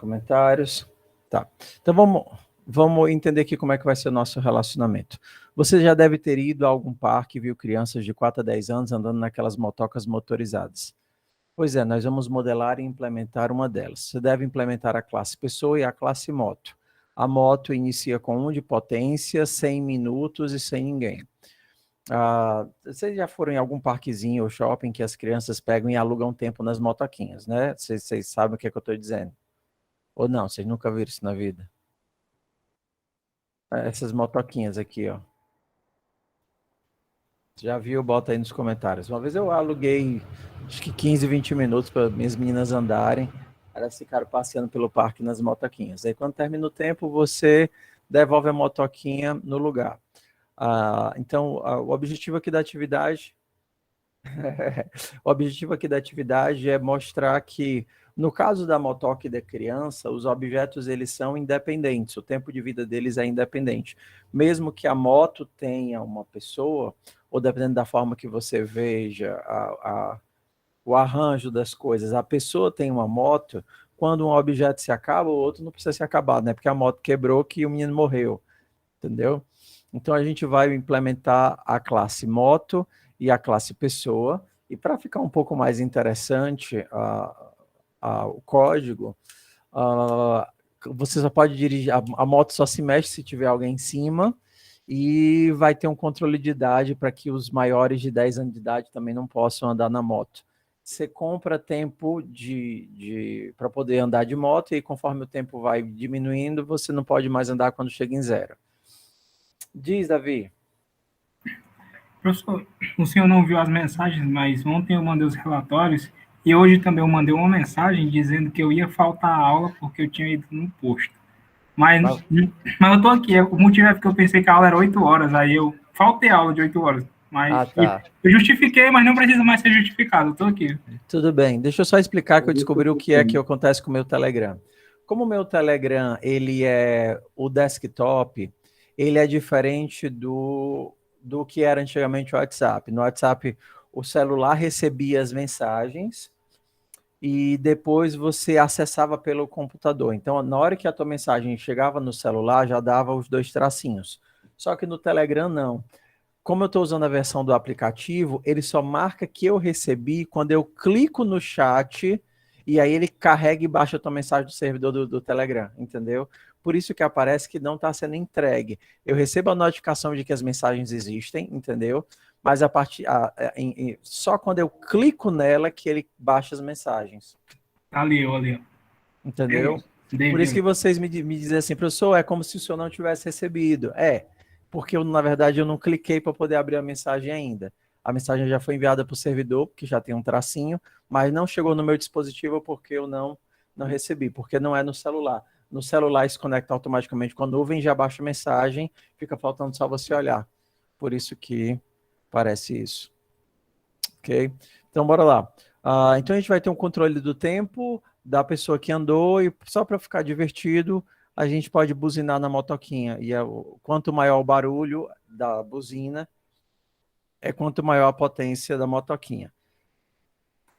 Comentários. Tá. Então vamos entender aqui como é que vai ser o nosso relacionamento. Você já deve ter ido a algum parque e viu crianças de 4 a 10 anos andando naquelas motocas motorizadas. Pois é, nós vamos modelar e implementar uma delas. Você deve implementar a classe pessoa e a classe moto. A moto inicia com 1 de potência, 100 minutos e sem ninguém. Vocês já foram em algum parquezinho ou shopping que as crianças pegam e alugam tempo nas motoquinhas, né? Vocês sabem o que é que eu estou dizendo. Ou não, vocês nunca viram isso na vida? Essas motoquinhas aqui, ó. Já viu? Bota aí nos comentários. Uma vez eu aluguei, acho que 15, 20 minutos para minhas meninas andarem. Elas ficaram passeando pelo parque nas motoquinhas. Aí quando termina o tempo, você devolve a motoquinha no lugar. Então, o objetivo aqui da atividade o objetivo aqui da atividade é mostrar que, no caso da motoca e da criança, os objetos eles são independentes, o tempo de vida deles é independente. Mesmo que a moto tenha uma pessoa, ou dependendo da forma que você veja o arranjo das coisas, a pessoa tem uma moto, quando um objeto se acaba, o outro não precisa se acabar, né? Porque a moto quebrou que o menino morreu, entendeu? Então a gente vai implementar a classe moto e a classe pessoa, e para ficar um pouco mais interessante o código, você só pode dirigir, a moto só se mexe se tiver alguém em cima, e vai ter um controle de idade para que os maiores de 10 anos de idade também não possam andar na moto. Você compra tempo para poder andar de moto, e conforme o tempo vai diminuindo, você não pode mais andar quando chega em 0. Diz, Davi. Professor, o senhor não viu as mensagens, mas ontem eu mandei os relatórios e hoje também eu mandei uma mensagem dizendo que eu ia faltar a aula porque eu tinha ido no posto. Mas eu estou aqui, o motivo é porque eu pensei que a aula era 8 horas, aí eu faltei a aula de 8 horas. Mas tá. Eu justifiquei, mas não precisa mais ser justificado, eu estou aqui. Tudo bem, deixa eu só explicar que eu descobri o que é que acontece com o meu Telegram. Como o meu Telegram, ele é o desktop, ele é diferente do que era antigamente o WhatsApp. No WhatsApp, o celular recebia as mensagens e depois você acessava pelo computador. Então, na hora que a tua mensagem chegava no celular, já dava os 2 tracinhos. Só que no Telegram, não. Como eu estou usando a versão do aplicativo, ele só marca que eu recebi quando eu clico no chat, e aí ele carrega e baixa a tua mensagem do servidor do Telegram, entendeu? Por isso que aparece que não está sendo entregue. Eu recebo a notificação de que as mensagens existem, entendeu? Mas só quando eu clico nela que ele baixa as mensagens. Ali. Entendeu? Por isso que vocês me dizem assim, professor, é como se o senhor não tivesse recebido. Porque na verdade eu não cliquei para poder abrir a mensagem ainda. A mensagem já foi enviada para o servidor, porque já tem um tracinho, mas não chegou no meu dispositivo porque eu não recebi, porque não é no celular. No celular isso conecta automaticamente com a nuvem, já baixa a mensagem, fica faltando só você olhar. Por isso que parece isso. Ok? Então, bora lá. Então, a gente vai ter um controle do tempo da pessoa que andou, e só para ficar divertido, a gente pode buzinar na motoquinha. E quanto maior o barulho da buzina, quanto maior a potência da motoquinha.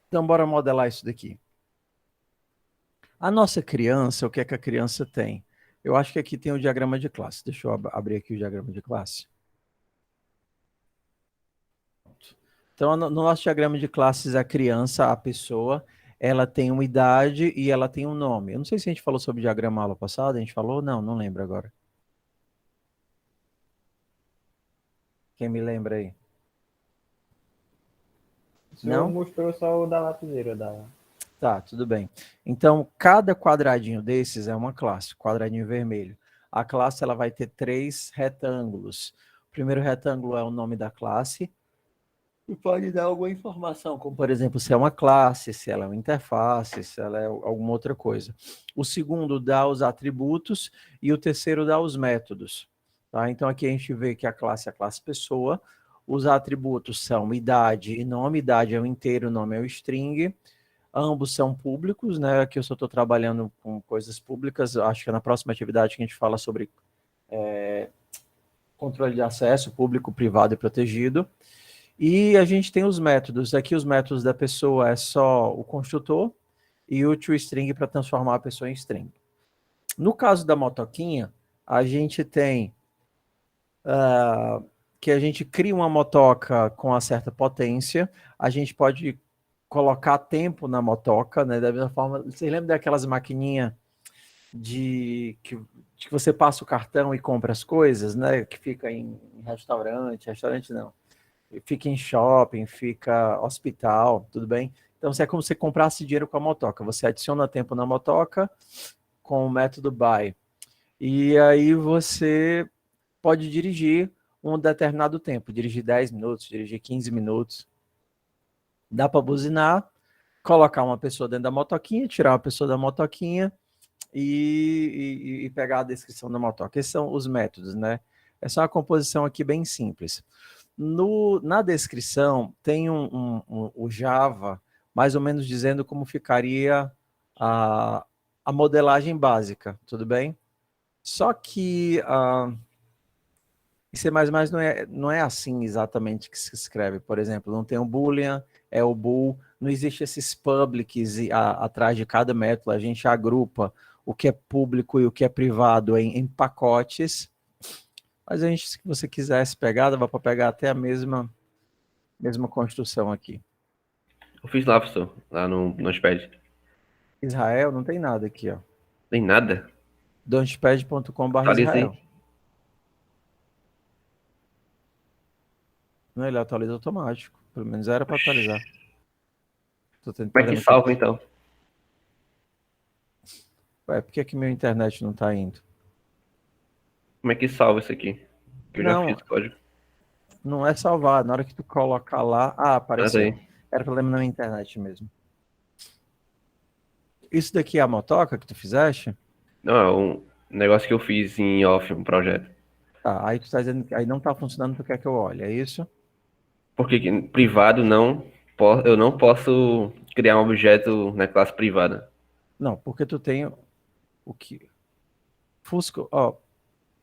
Então, bora modelar isso daqui. A nossa criança, o que é que a criança tem? Eu acho que aqui tem o diagrama de classe. Deixa eu abrir aqui o diagrama de classe. Então, no nosso diagrama de classes, a criança, a pessoa, ela tem uma idade e ela tem um nome. Eu não sei se a gente falou sobre diagrama aula passada, a gente falou? Não lembro agora. Quem me lembra aí? O senhor mostrou só o da lapiseira. Tá, tudo bem. Então, cada quadradinho desses é uma classe, quadradinho vermelho. A classe ela vai ter 3 retângulos. O primeiro retângulo é o nome da classe, e pode dar alguma informação, como por exemplo, se é uma classe, se ela é uma interface, se ela é alguma outra coisa. O segundo dá os atributos e o terceiro dá os métodos. Tá? Então aqui a gente vê que a classe é a classe pessoa, os atributos são idade e nome, idade é o inteiro, nome é o string, ambos são públicos, né? Aqui eu só estou trabalhando com coisas públicas, acho que é na próxima atividade que a gente fala sobre controle de acesso público, privado e protegido. E a gente tem os métodos. Aqui os métodos da pessoa é só o construtor, e o toString para transformar a pessoa em string. No caso da motoquinha, a gente tem que a gente cria uma motoca com uma certa potência, a gente pode colocar tempo na motoca, né? Da mesma forma, vocês lembram daquelas maquininhas que você passa o cartão e compra as coisas, né? Que fica em restaurante não, fica em shopping, fica hospital, tudo bem? Então, é como se você comprasse dinheiro com a motoca. Você adiciona tempo na motoca com o método buy. E aí você pode dirigir um determinado tempo, dirigir 10 minutos, dirigir 15 minutos. Dá para buzinar, colocar uma pessoa dentro da motoquinha, tirar uma pessoa da motoquinha e pegar a descrição da motoca. Esses são os métodos, né? Essa é uma composição aqui bem simples. Na descrição tem o Java, mais ou menos dizendo como ficaria a modelagem básica, tudo bem? Só que em C++ não é assim exatamente que se escreve. Por exemplo, não tem um boolean, é o bool, não existe esses publics atrás de cada método, a gente agrupa o que é público e o que é privado em pacotes. Mas a gente, se você quisesse pegar, dá para pegar até a mesma construção aqui. Eu fiz lá, professor, lá no Notepad. Israel, não tem nada aqui, ó. Tem nada? Notepad.com/Israel. Não, ele atualiza automático. Pelo menos era para atualizar. Tô tentando Como é que salva, então? Ué, por que minha internet não tá indo? Como é que salva isso aqui? Que eu já fiz o código. Não é salvar. Na hora que tu colocar lá... apareceu. Era problema na minha internet mesmo. Isso daqui é a motoca que tu fizeste? Não, é um negócio que eu fiz em off, um projeto. Tá, aí tu tá dizendo que aí não tá funcionando, tu quer que eu olhe, é isso? Porque privado eu não posso criar um objeto na classe privada. Não, porque tu tem o que... Fusco,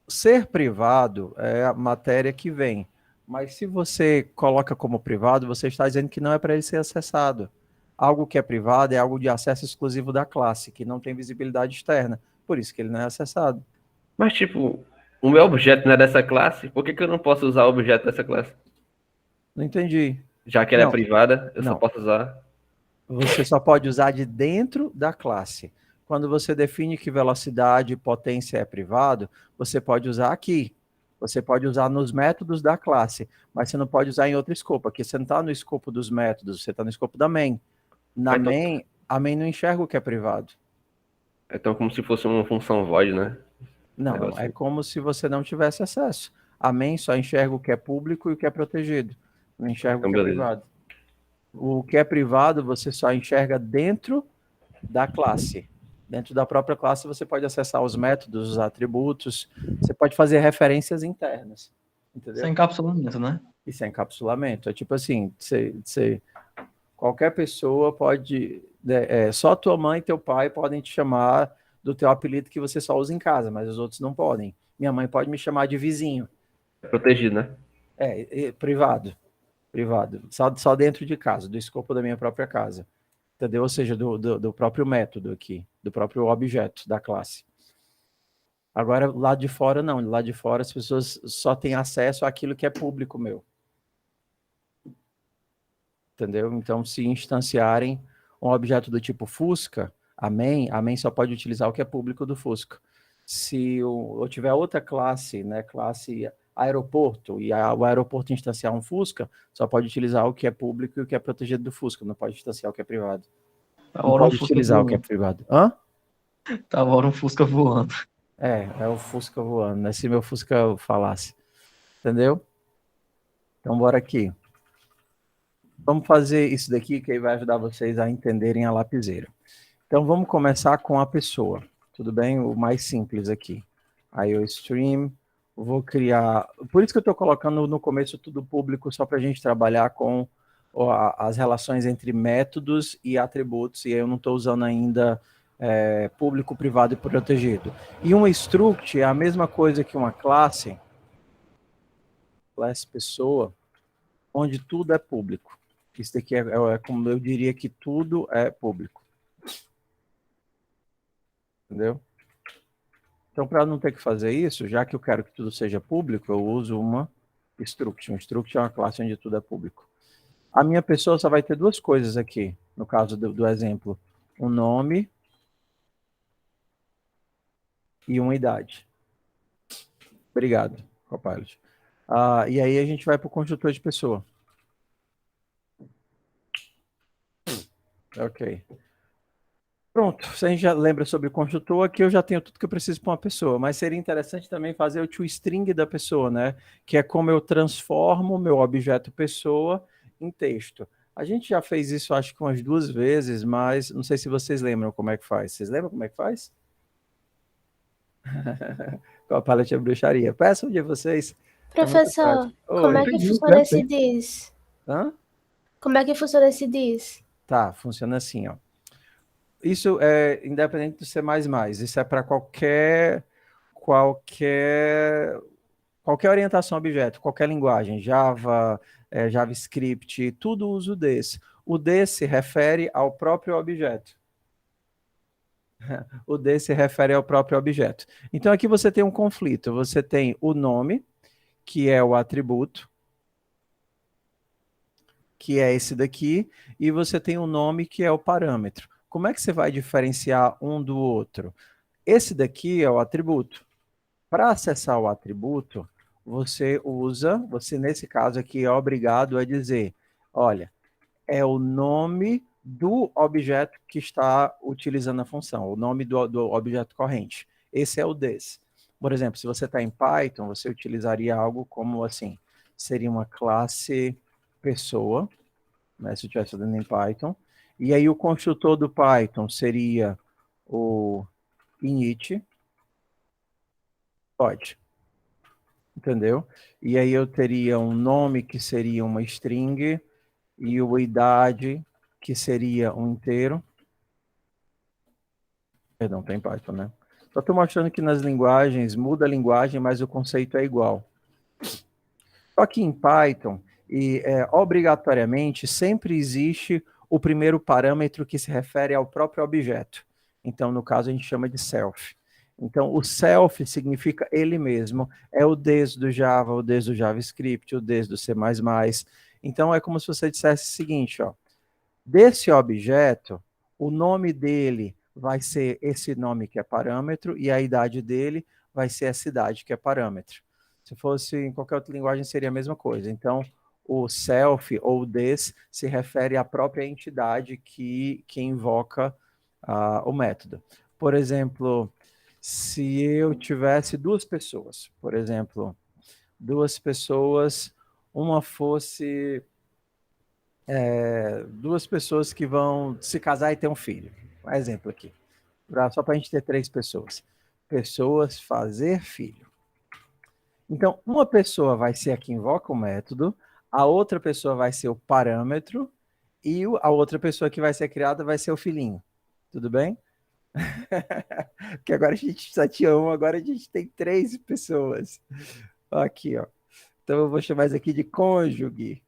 ser privado é a matéria que vem. Mas se você coloca como privado, você está dizendo que não é para ele ser acessado. Algo que é privado é algo de acesso exclusivo da classe, que não tem visibilidade externa. Por isso que ele não é acessado. Mas, tipo, o meu objeto não é dessa classe, por que eu não posso usar o objeto dessa classe? Não entendi. Já que ela é privada, eu só não. posso usar... Você só pode usar de dentro da classe. Quando você define que velocidade e potência é privado, você pode usar aqui. Você pode usar nos métodos da classe, mas você não pode usar em outro escopo. Aqui você não está no escopo dos métodos, você está no escopo da main. Na main, a main não enxerga o que é privado. Então, como se fosse uma função void, né? Não, é como se você não tivesse acesso. A main só enxerga o que é público e o que é protegido. Não enxerga o que é privado. O que é privado, você só enxerga dentro da classe. Dentro da própria classe, você pode acessar os métodos, os atributos, você pode fazer referências internas. Entendeu? Isso é encapsulamento, né? Isso é encapsulamento. É tipo assim, qualquer pessoa pode... só tua mãe e teu pai podem te chamar do teu apelido que você só usa em casa, mas os outros não podem. Minha mãe pode me chamar de vizinho. Protegido, né? Privado. Só dentro de casa, do escopo da minha própria casa. Entendeu? Ou seja, do próprio método aqui, do próprio objeto da classe. Agora, lá de fora, não. Lá de fora, as pessoas só têm acesso àquilo que é público meu. Entendeu? Então, se instanciarem um objeto do tipo Fusca, a main só pode utilizar o que é público do Fusca. Se eu tiver outra classe, né, classe aeroporto, e o aeroporto instanciar um Fusca, só pode utilizar o que é público e o que é protegido do Fusca, não pode instanciar o que é privado. Não pode utilizar o que é privado. Hã? Tava um Fusca voando. É o Fusca voando, né? Se meu Fusca falasse. Entendeu? Então, bora aqui. Vamos fazer isso daqui, que aí vai ajudar vocês a entenderem a lapiseira. Então, vamos começar com a pessoa. Tudo bem? O mais simples aqui. Aí o stream, vou criar... Por isso que eu estou colocando no começo tudo público, só para a gente trabalhar com as relações entre métodos e atributos, e eu não estou usando ainda público, privado e protegido. E um struct é a mesma coisa que uma classe pessoa, onde tudo é público. Isso daqui é como eu diria que tudo é público. Entendeu? Então, para não ter que fazer isso, já que eu quero que tudo seja público, eu uso uma struct. Um struct é uma classe onde tudo é público. A minha pessoa só vai ter duas coisas aqui, no caso do exemplo. Um nome e uma idade. Obrigado, Copilot. E aí a gente vai para o construtor de pessoa. Ok. Pronto, se a gente já lembra sobre o construtor, aqui eu já tenho tudo que eu preciso para uma pessoa, mas seria interessante também fazer o toString da pessoa, né? Que é como eu transformo o meu objeto pessoa em texto. A gente já fez isso, acho que umas 2 vezes, mas não sei se vocês lembram como é que faz. Vocês lembram como é que faz? Com a paleta de bruxaria. Peça um de vocês. Professor, como é que funciona esse diz? Hã? Como é que funciona esse diz? Tá, funciona assim, ó. Isso é independente do C++. Isso é para qualquer orientação a objeto, qualquer linguagem, Java, JavaScript, tudo usa o this. O this se refere ao próprio objeto. O this se refere ao próprio objeto. Então aqui você tem um conflito. Você tem o nome, que é o atributo, que é esse daqui, e você tem o nome, que é o parâmetro. Como é que você vai diferenciar um do outro? Esse daqui é o atributo. Para acessar o atributo, você nesse caso aqui é obrigado a dizer, olha, é o nome do objeto que está utilizando a função, o nome do objeto corrente. Esse é o this. Por exemplo, se você está em Python, você utilizaria algo como assim, seria uma classe pessoa, né, se eu estivesse fazendo em Python, e aí o construtor do Python seria o init, pode, entendeu? E aí eu teria um nome que seria uma string e uma idade que seria um inteiro. Perdão, tem Python, né? Só estou mostrando que nas linguagens, muda a linguagem, mas o conceito é igual. Só que em Python, obrigatoriamente, sempre existe o primeiro parâmetro que se refere ao próprio objeto. Então, no caso, a gente chama de self. Então, o self significa ele mesmo. É o this do Java, o this do JavaScript, o this do C++. Então, é como se você dissesse o seguinte, ó. Desse objeto, o nome dele vai ser esse nome que é parâmetro e a idade dele vai ser essa idade que é parâmetro. Se fosse em qualquer outra linguagem, seria a mesma coisa. Então, o self ou this se refere à própria entidade que invoca o método. Por exemplo, se eu tivesse 2 pessoas, por exemplo, 2 pessoas, uma fosse 2 pessoas que vão se casar e ter um filho. Um exemplo aqui, só para a gente ter 3 pessoas. Pessoas fazer filho. Então, uma pessoa vai ser a que invoca o método, a outra pessoa vai ser o parâmetro, e a outra pessoa que vai ser criada vai ser o filhinho. Tudo bem? Porque agora a gente só tinha um, agora a gente tem 3 pessoas. Aqui, ó. Então eu vou chamar isso aqui de cônjuge.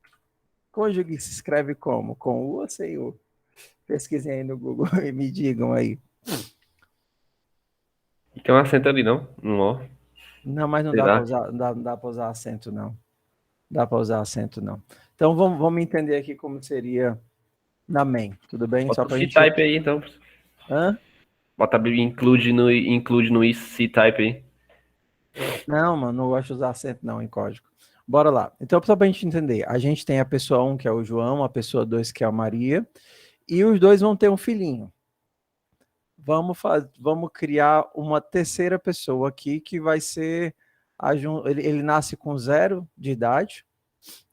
Cônjuge se escreve como? Com U ou sem U? Pesquisem aí no Google e me digam aí. Tem um acento ali, não? No O. Não, mas não Sei dá lá. para usar, não dá para usar acento, não. Dá para usar acento, não. Então vamos entender aqui como seria na main, tudo bem? Bota Só o para gente. C-type aí, então. Hã? Bota include no C-type aí. Não, mano, não gosto de usar acento não em código. Bora lá. Então, só para a gente entender, a gente tem a pessoa 1, que é o João, a pessoa 2, que é a Maria, e os dois vão ter um filhinho. Vamos criar uma terceira pessoa aqui, que vai ser... Ele nasce com 0 de idade,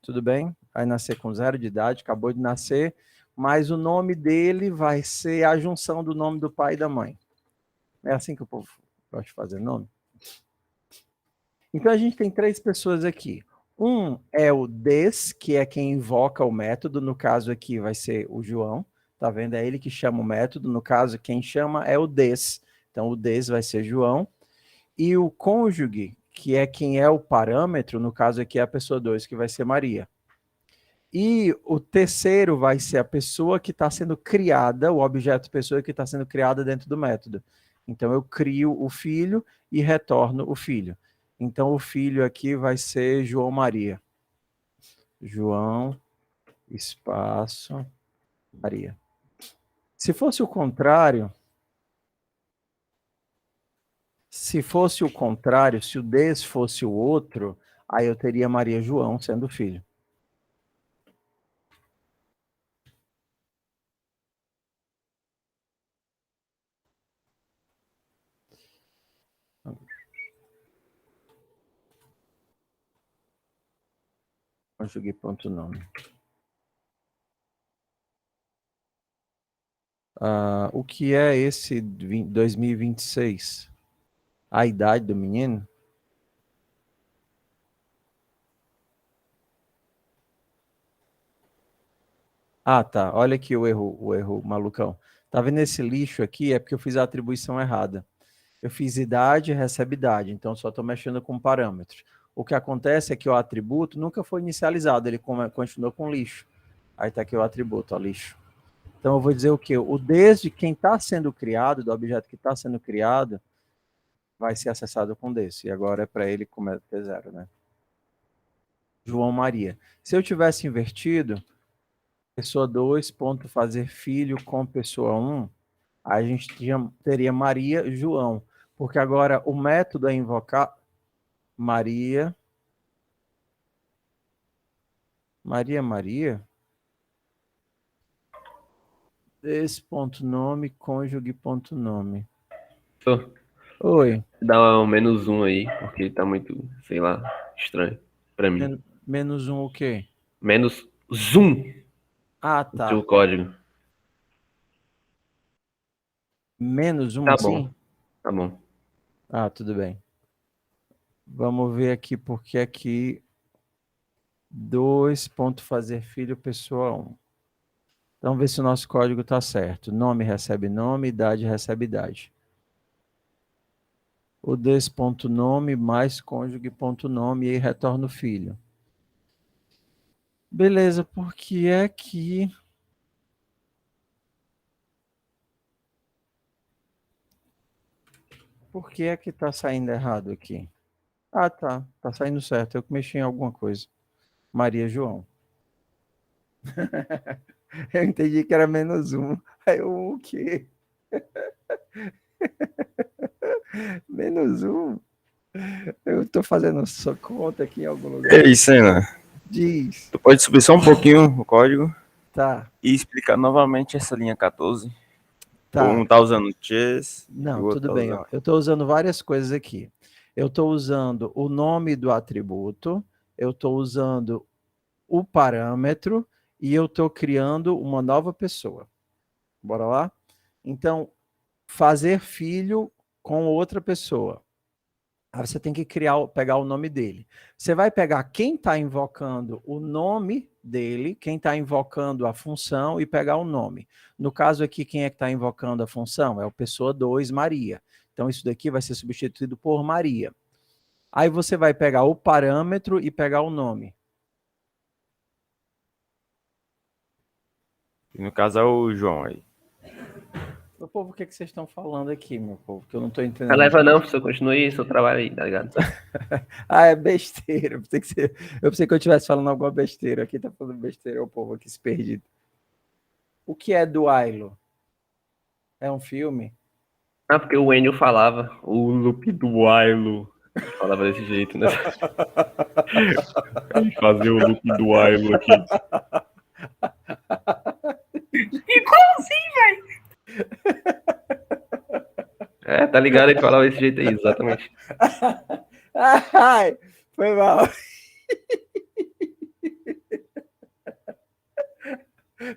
tudo bem? Vai nascer com 0 de idade, acabou de nascer, mas o nome dele vai ser a junção do nome do pai e da mãe. É assim que o povo gosta de fazer nome? Então, a gente tem 3 pessoas aqui. Um é o this, que é quem invoca o método, no caso aqui vai ser o João, tá vendo? É ele que chama o método, no caso quem chama é o this. Então, o this vai ser João. E o cônjuge, que é quem é o parâmetro, no caso aqui é a pessoa 2, que vai ser Maria. E o terceiro vai ser a pessoa que está sendo criada, o objeto pessoa que está sendo criada dentro do método. Então, eu crio o filho e retorno o filho. Então, o filho aqui vai ser João Maria. João, espaço, Maria. Se fosse o contrário, se o des fosse o outro, aí eu teria Maria João sendo filho. Conjuguei ponto nome. O que é esse 2026? A idade do menino? Ah, tá. Olha aqui o erro malucão. Tá vendo esse lixo aqui? É porque eu fiz a atribuição errada. Eu fiz idade, recebe idade, então só estou mexendo com parâmetros. O que acontece é que o atributo nunca foi inicializado, ele continuou com lixo. Aí está aqui o atributo, ó, lixo. Então eu vou dizer o quê? O desde quem está sendo criado, do objeto que está sendo criado, vai ser acessado com desse. E agora é para ele como é T0, né? João Maria. Se eu tivesse invertido, pessoa 2, ponto fazer filho com pessoa 1, a gente teria Maria João. Porque agora o método é invocar Maria. Esse ponto nome, cônjuge ponto nome. Oi. Dá um -1 aí, porque tá muito, sei lá, estranho pra mim. Menos um o quê? Menos zoom. Ah, tá. O código. Menos um Tá assim? bom. Tá bom. Ah, tudo bem. Vamos ver aqui porque aqui 2 ponto fazer filho pessoa 1. Então ver se o nosso código está certo. Nome recebe nome, idade recebe idade. O des.nome mais cônjuge.nome e aí retorna o filho. Beleza, porque é que... Por que é que está saindo errado aqui? Ah, tá. Tá saindo certo. Eu que mexi em alguma coisa. Maria João. Eu entendi que era menos um. Aí eu, o quê? Menos um? Eu tô fazendo sua conta aqui em algum lugar. Ei, Senna, Diz. tu pode subir só um pouquinho o código Tá, e explicar novamente essa linha 14? tá. Um tá usando chess e o Não, outro tudo tá bem. usando... Ó. Eu estou usando várias coisas aqui. Eu estou usando o nome do atributo, eu estou usando o parâmetro e eu estou criando uma nova pessoa. Bora lá? Então, fazer filho com outra pessoa. Aí você tem que pegar o nome dele. Você vai pegar quem está invocando o nome dele, quem está invocando a função e pegar o nome. No caso aqui, quem é que está invocando a função? É o pessoa 2, Maria. Então, isso daqui vai ser substituído por Maria. Aí você vai pegar o parâmetro e pegar o nome. E no caso é o João aí. Meu povo, o que vocês estão falando aqui, meu povo? Que eu não estou entendendo. Não leva não, professor. Continue aí seu trabalho aí, tá ligado? É besteira. Eu pensei que eu estivesse falando alguma besteira. Aqui tá falando besteira, o povo aqui se perdido. O que é duailo? É um filme? Ah, porque o Enio falava, o loop do Ailo. Falava desse jeito, né? Fazer o loop do Ailo aqui. Igualzinho, velho. É, tá ligado? Ele falava desse jeito aí, exatamente. Ai, foi mal.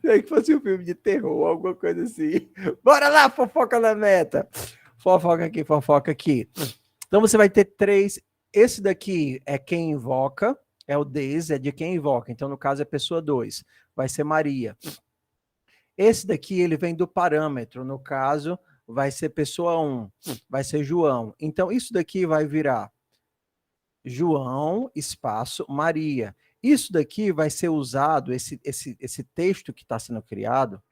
Nem que fosse um filme de terror, alguma coisa assim. Bora lá, fofoca na meta. Fofoca aqui, fofoca aqui. Então você vai ter 3. Esse daqui é quem invoca, é o des, é de quem invoca. Então, no caso, é pessoa 2. Vai ser Maria. Esse daqui, ele vem do parâmetro. No caso, vai ser pessoa 1. Vai ser João. Então, isso daqui vai virar João, espaço, Maria. Isso daqui vai ser usado, esse texto que está sendo criado,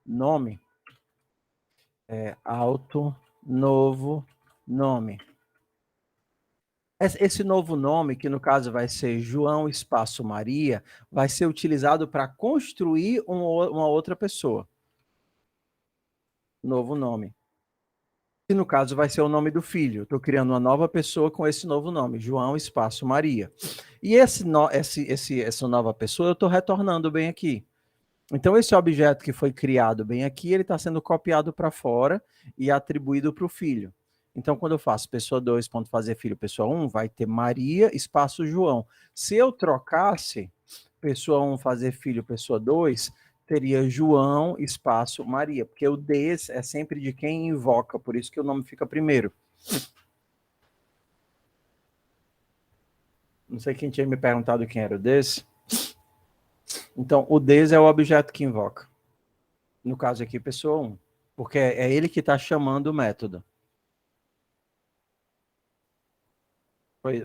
nome, novo nome. Esse novo nome, que no caso vai ser João espaço Maria, vai ser utilizado para construir uma outra pessoa. Novo nome. Que no caso vai ser o nome do filho. Estou criando uma nova pessoa com esse novo nome, João espaço Maria. E essa nova pessoa eu estou retornando bem aqui. Então esse objeto que foi criado bem aqui, ele está sendo copiado para fora e atribuído para o filho. Então, quando eu faço pessoa 2, ponto fazer filho, pessoa 1, vai ter Maria, espaço João. Se eu trocasse pessoa 1, fazer filho, pessoa 2, teria João, espaço Maria, porque o des é sempre de quem invoca, por isso que o nome fica primeiro. Não sei quem tinha me perguntado quem era o des. Então, o des é o objeto que invoca. No caso aqui, pessoa 1, porque é ele que está chamando o método.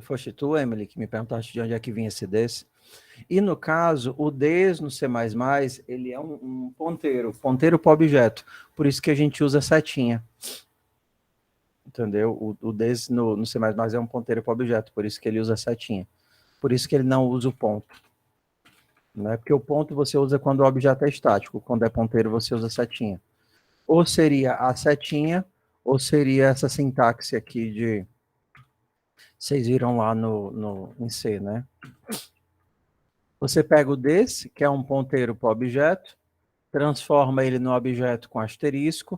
Foste tu, Emily, que me perguntaste de onde é que vinha esse des. E no caso, o des no C++, ele é um ponteiro para objeto. Por isso que a gente usa setinha. Entendeu? O des no C++ é um ponteiro para objeto, por isso que ele usa setinha. Por isso que ele não usa o ponto. Não é porque o ponto você usa quando o objeto é estático, quando é ponteiro você usa setinha. Ou seria a setinha, ou seria essa sintaxe aqui de... Vocês viram lá em C, né? Você pega o des, que é um ponteiro para o objeto, transforma ele no objeto com asterisco,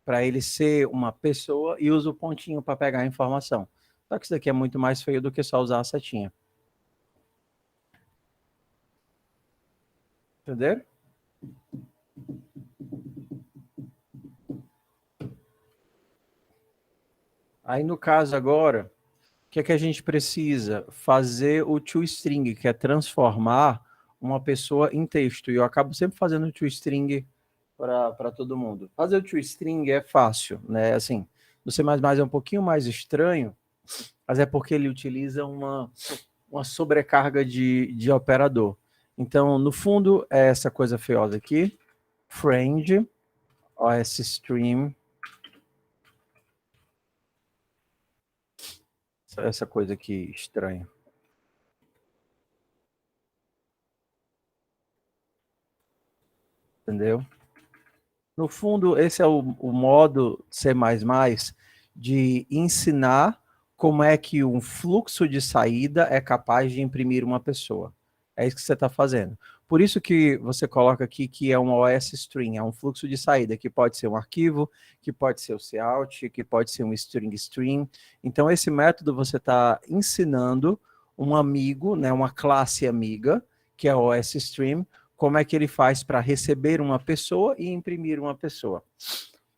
para ele ser uma pessoa, e usa o pontinho para pegar a informação. Só que isso daqui é muito mais feio do que só usar a setinha. Entenderam? Aí, no caso agora, o que é que a gente precisa? Fazer o toString, que é transformar uma pessoa em texto. E eu acabo sempre fazendo o toString para todo mundo. Fazer o toString é fácil, né? Assim, no C++ é um pouquinho mais estranho, mas é porque ele utiliza uma sobrecarga de operador. Então, no fundo, é essa coisa feiosa aqui, friend, osstream, essa coisa aqui estranha. Entendeu? No fundo, esse é o modo C++ de ensinar como é que um fluxo de saída é capaz de imprimir uma pessoa. É isso que você está fazendo. Por isso que você coloca aqui que é um osstring, é um fluxo de saída, que pode ser um arquivo, que pode ser o cout, que pode ser um string stream. Então, esse método você está ensinando um amigo, né, uma classe amiga, que é o osstream, como é que ele faz para receber uma pessoa e imprimir uma pessoa.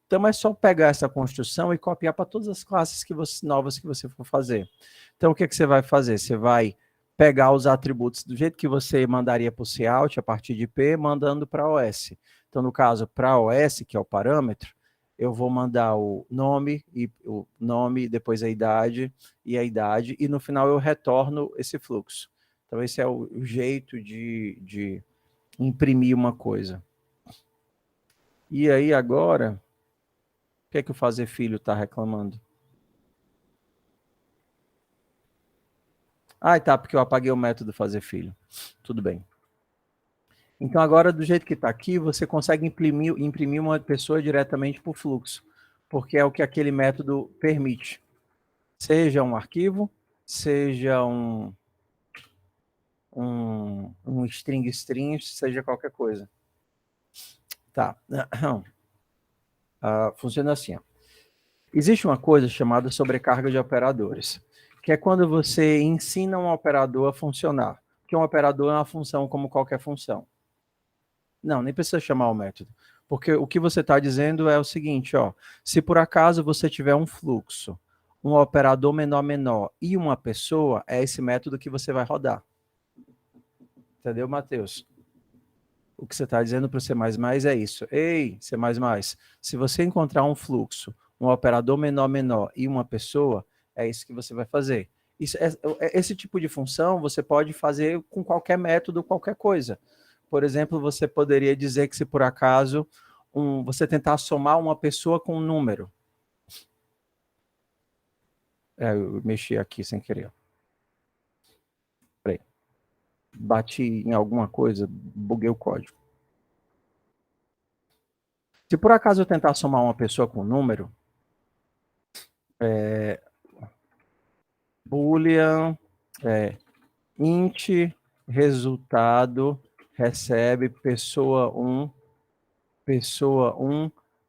Então, é só pegar essa construção e copiar para todas as classes novas que você for fazer. Então, o que, que você vai fazer? Você vai pegar os atributos do jeito que você mandaria para o cout, a partir de P, mandando para OS. Então, no caso, para OS, que é o parâmetro, eu vou mandar o nome, depois a idade, e no final eu retorno esse fluxo. Então, esse é o jeito de imprimir uma coisa. E aí, agora, o que é que o fazer filho está reclamando? Ah, tá, porque eu apaguei o método fazer filho. Tudo bem. Então, agora, do jeito que está aqui, você consegue imprimir uma pessoa diretamente por fluxo, porque é o que aquele método permite. Seja um arquivo, seja um string, seja qualquer coisa. Tá. Funciona assim. Ó. Existe uma coisa chamada sobrecarga de operadores, que é quando você ensina um operador a funcionar. Porque um operador é uma função como qualquer função. Não, nem precisa chamar o método. Porque o que você está dizendo é o seguinte, ó, se por acaso você tiver um fluxo, um operador menor e uma pessoa, é esse método que você vai rodar. Entendeu, Matheus? O que você está dizendo para o C++ é isso. Ei, C++, se você encontrar um fluxo, um operador menor e uma pessoa, é isso que você vai fazer. Esse tipo de função você pode fazer com qualquer método, qualquer coisa. Por exemplo, você poderia dizer que se por acaso você tentar somar uma pessoa com um número, Eu mexi aqui sem querer. Peraí. Bati em alguma coisa, buguei o código. Se por acaso eu tentar somar uma pessoa com um número, boolean, int, resultado, recebe pessoa 1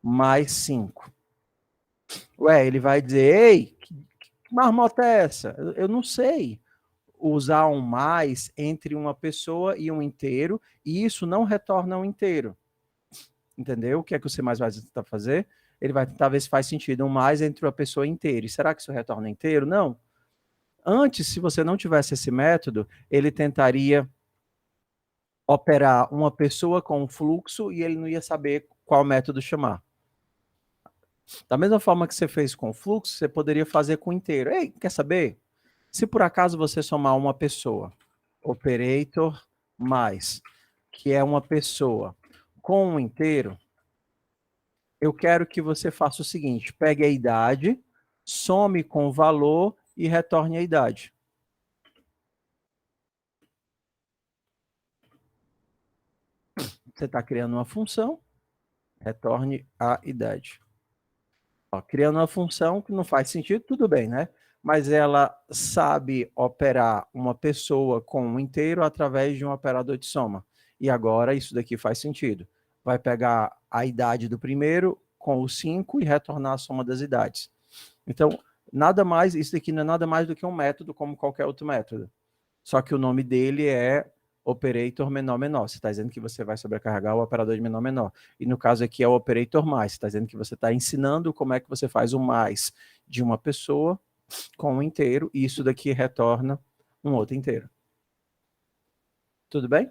mais 5. Ué, ele vai dizer, ei, que marmota é essa? Eu não sei usar um mais entre uma pessoa e um inteiro, e isso não retorna um inteiro. Entendeu? O que é que o C++ vai tentar fazer? Ele vai tentar ver se faz sentido um mais entre uma pessoa inteira. E será que isso retorna inteiro? Não. Antes, se você não tivesse esse método, ele tentaria operar uma pessoa com um fluxo e ele não ia saber qual método chamar. Da mesma forma que você fez com o fluxo, você poderia fazer com o inteiro. Ei, quer saber? Se por acaso você somar uma pessoa, operator mais, que é uma pessoa, com um inteiro, eu quero que você faça o seguinte, pegue a idade, some com o valor e retorne a idade. Você está criando uma função, retorne a idade. Ó, criando uma função que não faz sentido, tudo bem, né? Mas ela sabe operar uma pessoa com um inteiro através de um operador de soma. E agora isso daqui faz sentido. Vai pegar a idade do primeiro com o 5 e retornar a soma das idades. Então, nada mais, isso daqui não é nada mais do que um método como qualquer outro método. Só que o nome dele é operator menor-menor. Você está dizendo que você vai sobrecarregar o operador de menor-menor. E no caso aqui é o operator mais. Você está dizendo que você está ensinando como é que você faz o mais de uma pessoa com um inteiro, e isso daqui retorna um outro inteiro. Tudo bem?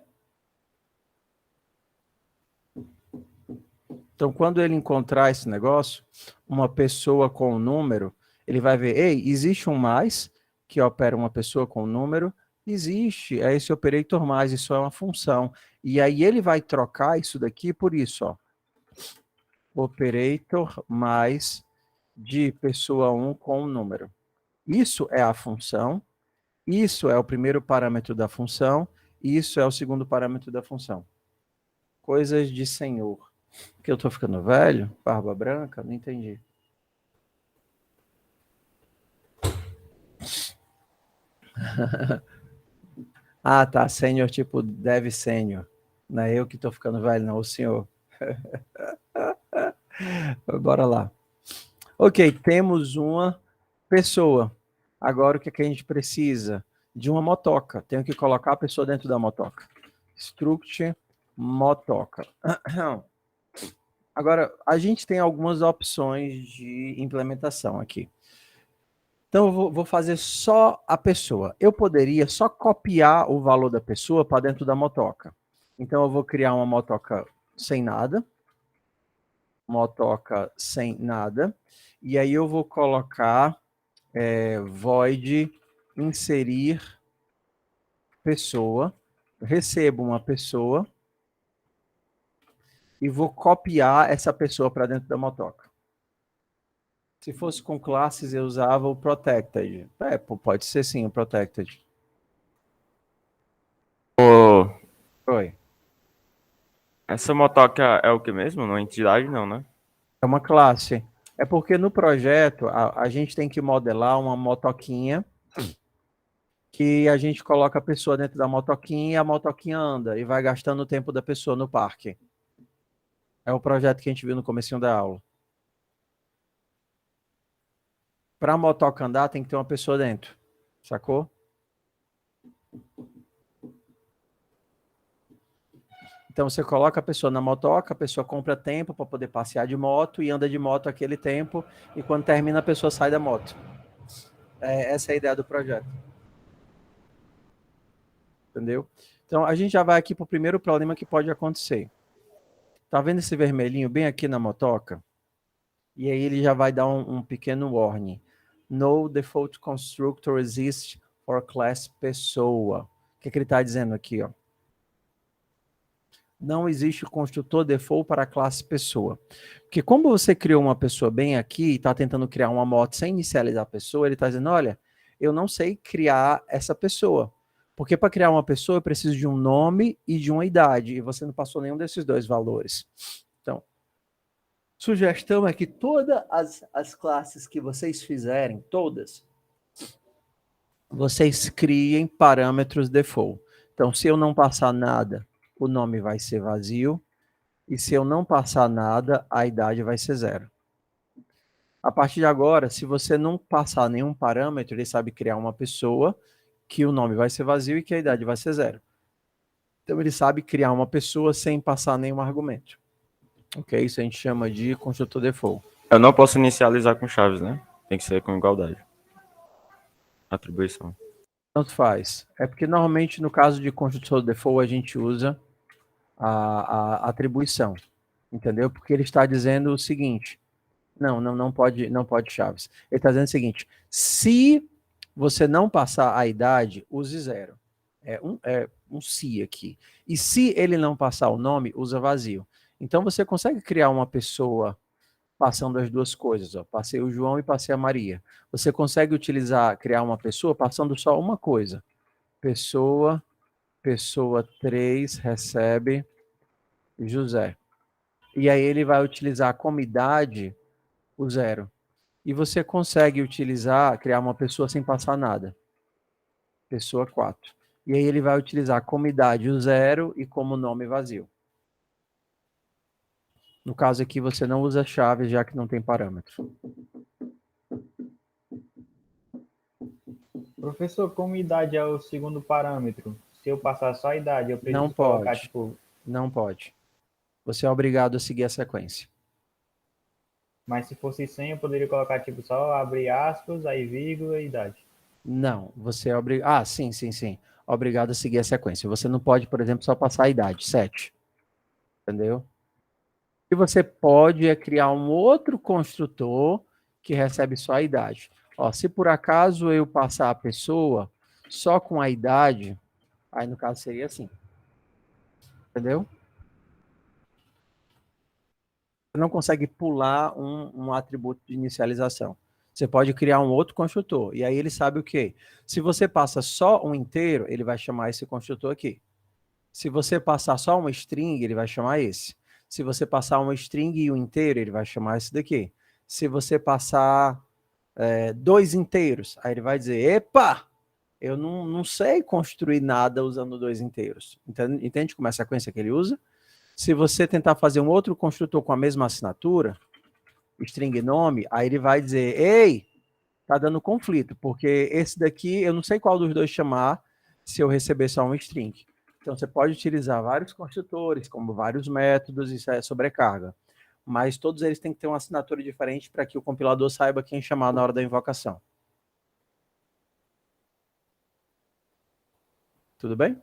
Então, quando ele encontrar esse negócio, uma pessoa com um número, ele vai ver, ei, existe um mais que opera uma pessoa com um número? Existe, é esse operator mais, isso é uma função. E aí ele vai trocar isso daqui por isso, ó. Operator mais de pessoa 1 com um número. Isso é a função, isso é o primeiro parâmetro da função, isso é o segundo parâmetro da função. Coisas de senhor. Que eu tô ficando velho? Barba branca? Não entendi. Ah, tá. Sênior tipo dev sênior. Não é eu que tô ficando velho, não, o senhor. Bora lá. Ok, temos uma pessoa. Agora o que, é que a gente precisa? De uma motoca. Tenho que colocar a pessoa dentro da motoca. Struct motoca. Agora, a gente tem algumas opções de implementação aqui. Então, eu vou fazer só a pessoa. Eu poderia só copiar o valor da pessoa para dentro da motoca. Então, eu vou criar uma motoca sem nada. Motoca sem nada. E aí eu vou colocar void inserir pessoa. Recebo uma pessoa. E vou copiar essa pessoa para dentro da motoca. Se fosse com classes, eu usava o protected. Pode ser sim o protected. Oi. Essa motoca é o que mesmo? Não é entidade, não, né? É uma classe. É porque no projeto a gente tem que modelar uma motoquinha que a gente coloca a pessoa dentro da motoquinha e a motoquinha anda e vai gastando o tempo da pessoa no parque. É o projeto que a gente viu no comecinho da aula. Para a motoca andar, tem que ter uma pessoa dentro. Sacou? Então, você coloca a pessoa na motoca, a pessoa compra tempo para poder passear de moto e anda de moto aquele tempo, e quando termina, a pessoa sai da moto. Essa é a ideia do projeto. Entendeu? Então, a gente já vai aqui para o primeiro problema que pode acontecer. Tá vendo esse vermelhinho bem aqui na motoca? E aí ele já vai dar um pequeno warning. No default constructor exists for class pessoa. O que ele está dizendo aqui? Ó? Não existe construtor default para a classe pessoa. Porque como você criou uma pessoa bem aqui e está tentando criar uma moto sem inicializar a pessoa, ele está dizendo, olha, eu não sei criar essa pessoa. Porque para criar uma pessoa eu preciso de um nome e de uma idade, e você não passou nenhum desses dois valores. Então, sugestão é que todas as classes que vocês fizerem, todas, vocês criem parâmetros default. Então, se eu não passar nada, o nome vai ser vazio, e se eu não passar nada, a idade vai ser 0. A partir de agora, se você não passar nenhum parâmetro, ele sabe criar uma pessoa, que o nome vai ser vazio e que a idade vai ser 0. Então, ele sabe criar uma pessoa sem passar nenhum argumento. Ok? Isso a gente chama de construtor default. Eu não posso inicializar com chaves, né? Tem que ser com igualdade. Atribuição. Tanto faz. É porque normalmente no caso de construtor default a gente usa a atribuição. Entendeu? Porque ele está dizendo o seguinte. Não pode chaves. Ele está dizendo o seguinte. Se você não passar a idade, use 0. É um se aqui. E se ele não passar o nome, usa vazio. Então você consegue criar uma pessoa passando as duas coisas. Ó. Passei o João e passei a Maria. Você consegue criar uma pessoa passando só uma coisa. Pessoa 3 recebe José. E aí ele vai utilizar como idade o 0. E você consegue criar uma pessoa sem passar nada. Pessoa 4. E aí ele vai utilizar como idade o 0 e como nome vazio. No caso aqui, você não usa chave, já que não tem parâmetro. Professor, como idade é o segundo parâmetro? Se eu passar só a idade, eu preciso Não colocar, pode. tipo... Não pode. Você é obrigado a seguir a sequência. Mas se fosse 100, eu poderia colocar, tipo, só abre aspas, aí vírgula e idade. Não, você é obrigado... Ah, sim. Obrigado a seguir a sequência. Você não pode, por exemplo, só passar a idade, 7. Entendeu? E você pode criar um outro construtor que recebe só a idade. Ó, se por acaso eu passar a pessoa só com a idade, aí no caso seria assim. Entendeu? Você não consegue pular um atributo de inicialização. Você pode criar um outro construtor. E aí ele sabe o quê? Se você passa só um inteiro, ele vai chamar esse construtor aqui. Se você passar só uma string, ele vai chamar esse. Se você passar uma string e um inteiro, ele vai chamar esse daqui. Se você passar 2 inteiros, aí ele vai dizer, epa, eu não sei construir nada usando 2 inteiros. Entende como é a sequência que ele usa? Se você tentar fazer um outro construtor com a mesma assinatura, string nome, aí ele vai dizer, ei, tá dando conflito, porque esse daqui, eu não sei qual dos dois chamar se eu receber só um string. Então, você pode utilizar vários construtores, como vários métodos, isso é sobrecarga. Mas todos eles têm que ter uma assinatura diferente para que o compilador saiba quem chamar na hora da invocação. Tudo bem?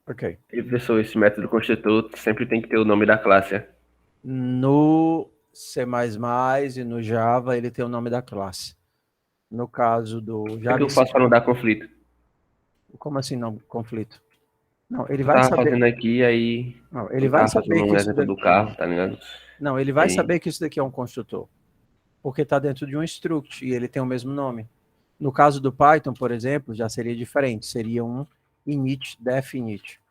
Ok. E, professor, esse método construtor sempre tem que ter o nome da classe, né? No C++ e no Java, ele tem o nome da classe. No caso do Java... O que eu faço para não dar conflito? Como assim não conflito? Não, ele Eu vai tava saber... fazendo aqui, aí... Não, ele vai saber que um isso exemplo do carro, tá ligado? Não, ele vai Aí... saber que isso daqui é um construtor. Porque está dentro de um struct e ele tem o mesmo nome. No caso do Python, por exemplo, já seria diferente. Seria um init, def init.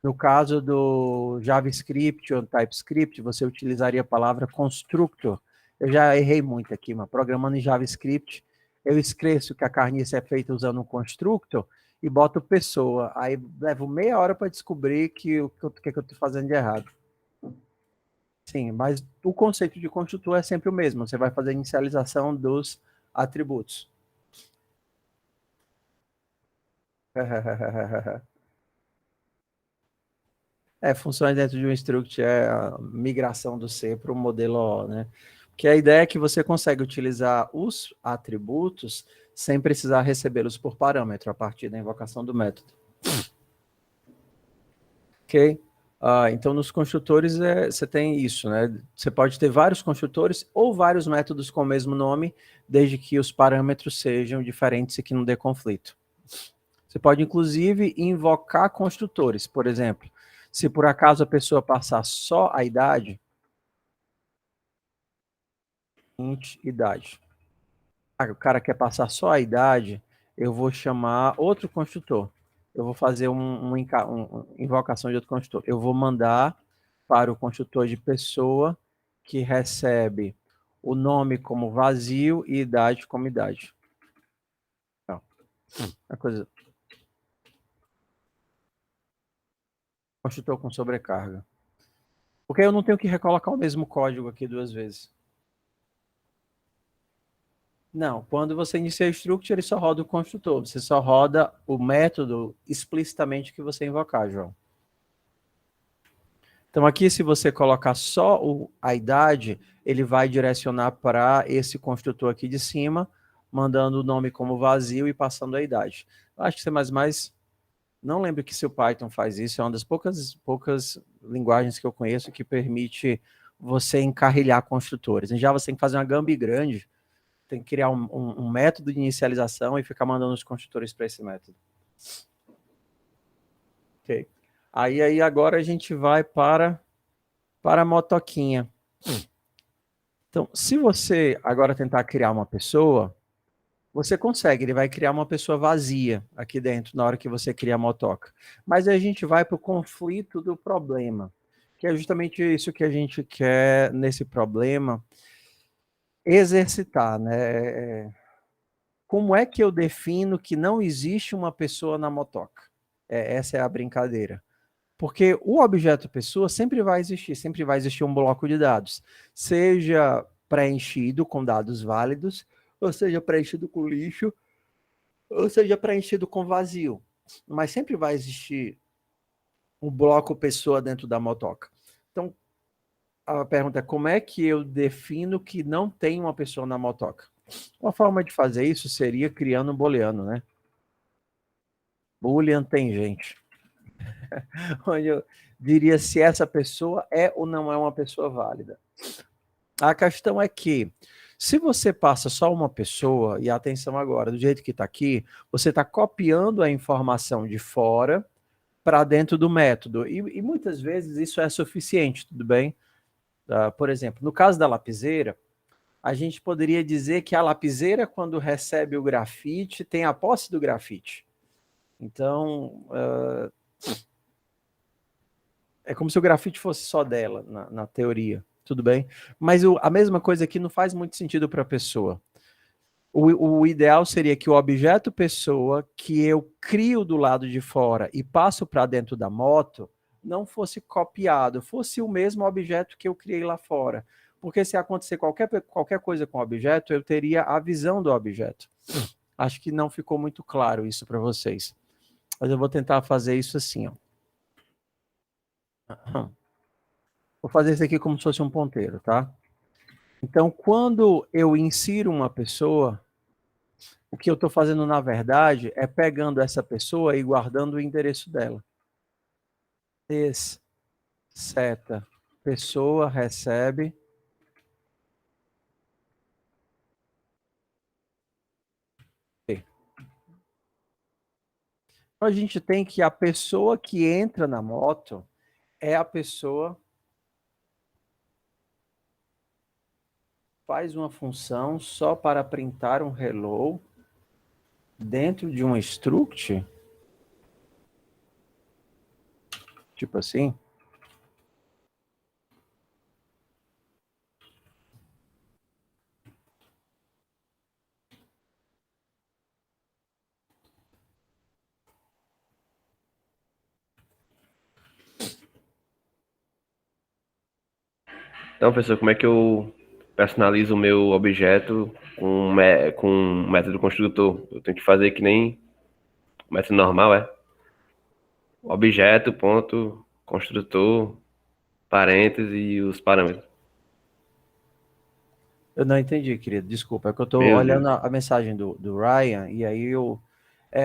No caso do JavaScript ou TypeScript, você utilizaria a palavra constructor. Eu já errei muito aqui, mas programando em JavaScript, eu esqueço que a carniça é feita usando um constructor e boto pessoa. Aí levo meia hora para descobrir o que eu estou fazendo de errado. Sim, mas o conceito de construtor é sempre o mesmo. Você vai fazer a inicialização dos atributos. Funções dentro de um struct é a migração do C para o modelo O, né? Que a ideia é que você consegue utilizar os atributos sem precisar recebê-los por parâmetro a partir da invocação do método. Ok? Então, nos construtores, você tem isso, né? Você pode ter vários construtores ou vários métodos com o mesmo nome, desde que os parâmetros sejam diferentes e que não dê conflito. Você pode, inclusive, invocar construtores. Por exemplo, se por acaso a pessoa passar só a idade, int idade. O cara quer passar só a idade, eu vou chamar outro construtor. Eu vou fazer uma invocação de outro construtor. Eu vou mandar para o construtor de pessoa que recebe o nome como vazio e idade como idade. Então, a coisa... Construtor com sobrecarga. Porque eu não tenho que recolocar o mesmo código aqui duas vezes. Não, quando você inicia o struct, ele só roda o construtor. Você só roda o método explicitamente que você invocar, João. Então aqui, se você colocar só a idade, ele vai direcionar para esse construtor aqui de cima, mandando o nome como vazio e passando a idade. Eu acho que C++, não lembro que se o Python faz isso, é uma das poucas linguagens que eu conheço que permite você encarrilhar construtores. Em Java você tem que fazer uma gambi grande, tem que criar um método de inicialização e ficar mandando os construtores para esse método. Ok. Aí agora a gente vai para a motoquinha. Então, se você agora tentar criar uma pessoa, você consegue, ele vai criar uma pessoa vazia aqui dentro, na hora que você cria a motoca. Mas aí a gente vai para o conflito do problema, que é justamente isso que a gente quer nesse problema, exercitar, né? Como é que eu defino que não existe uma pessoa na motoca? Essa é a brincadeira. Porque o objeto pessoa sempre vai existir um bloco de dados, seja preenchido com dados válidos, ou seja preenchido com lixo, ou seja preenchido com vazio. Mas sempre vai existir um bloco pessoa dentro da motoca. Então, a pergunta é como é que eu defino que não tem uma pessoa na motoca? Uma forma de fazer isso seria criando um booleano, né? Boolean tangente. Onde eu diria se essa pessoa é ou não é uma pessoa válida. A questão é que, se você passa só uma pessoa, e atenção agora, do jeito que está aqui, você está copiando a informação de fora para dentro do método. E muitas vezes isso é suficiente, tudo bem? Por exemplo, no caso da lapiseira, a gente poderia dizer que a lapiseira, quando recebe o grafite, tem a posse do grafite. Então, é como se o grafite fosse só dela, na teoria, tudo bem? Mas a mesma coisa aqui não faz muito sentido para a pessoa. O ideal seria que o objeto pessoa, que eu crio do lado de fora e passo para dentro da moto, não fosse copiado, fosse o mesmo objeto que eu criei lá fora. Porque se acontecer qualquer coisa com o objeto, eu teria a visão do objeto. Acho que não ficou muito claro isso para vocês. Mas eu vou tentar fazer isso assim, ó. Vou fazer isso aqui como se fosse um ponteiro, tá? Então, quando eu insiro uma pessoa, o que eu estou fazendo, na verdade, é pegando essa pessoa e guardando o endereço dela. Seta pessoa recebe. Então, a gente tem que a pessoa que entra na moto é a pessoa faz uma função só para printar um hello dentro de um struct, tipo assim. Então, professor, como é que eu personalizo o meu objeto com um método construtor? Eu tenho que fazer que nem o método normal, é? Objeto, ponto, construtor, parênteses e os parâmetros. Eu não entendi, querido, desculpa. É que eu estou Meu olhando Deus. a mensagem do Ryan, e aí eu...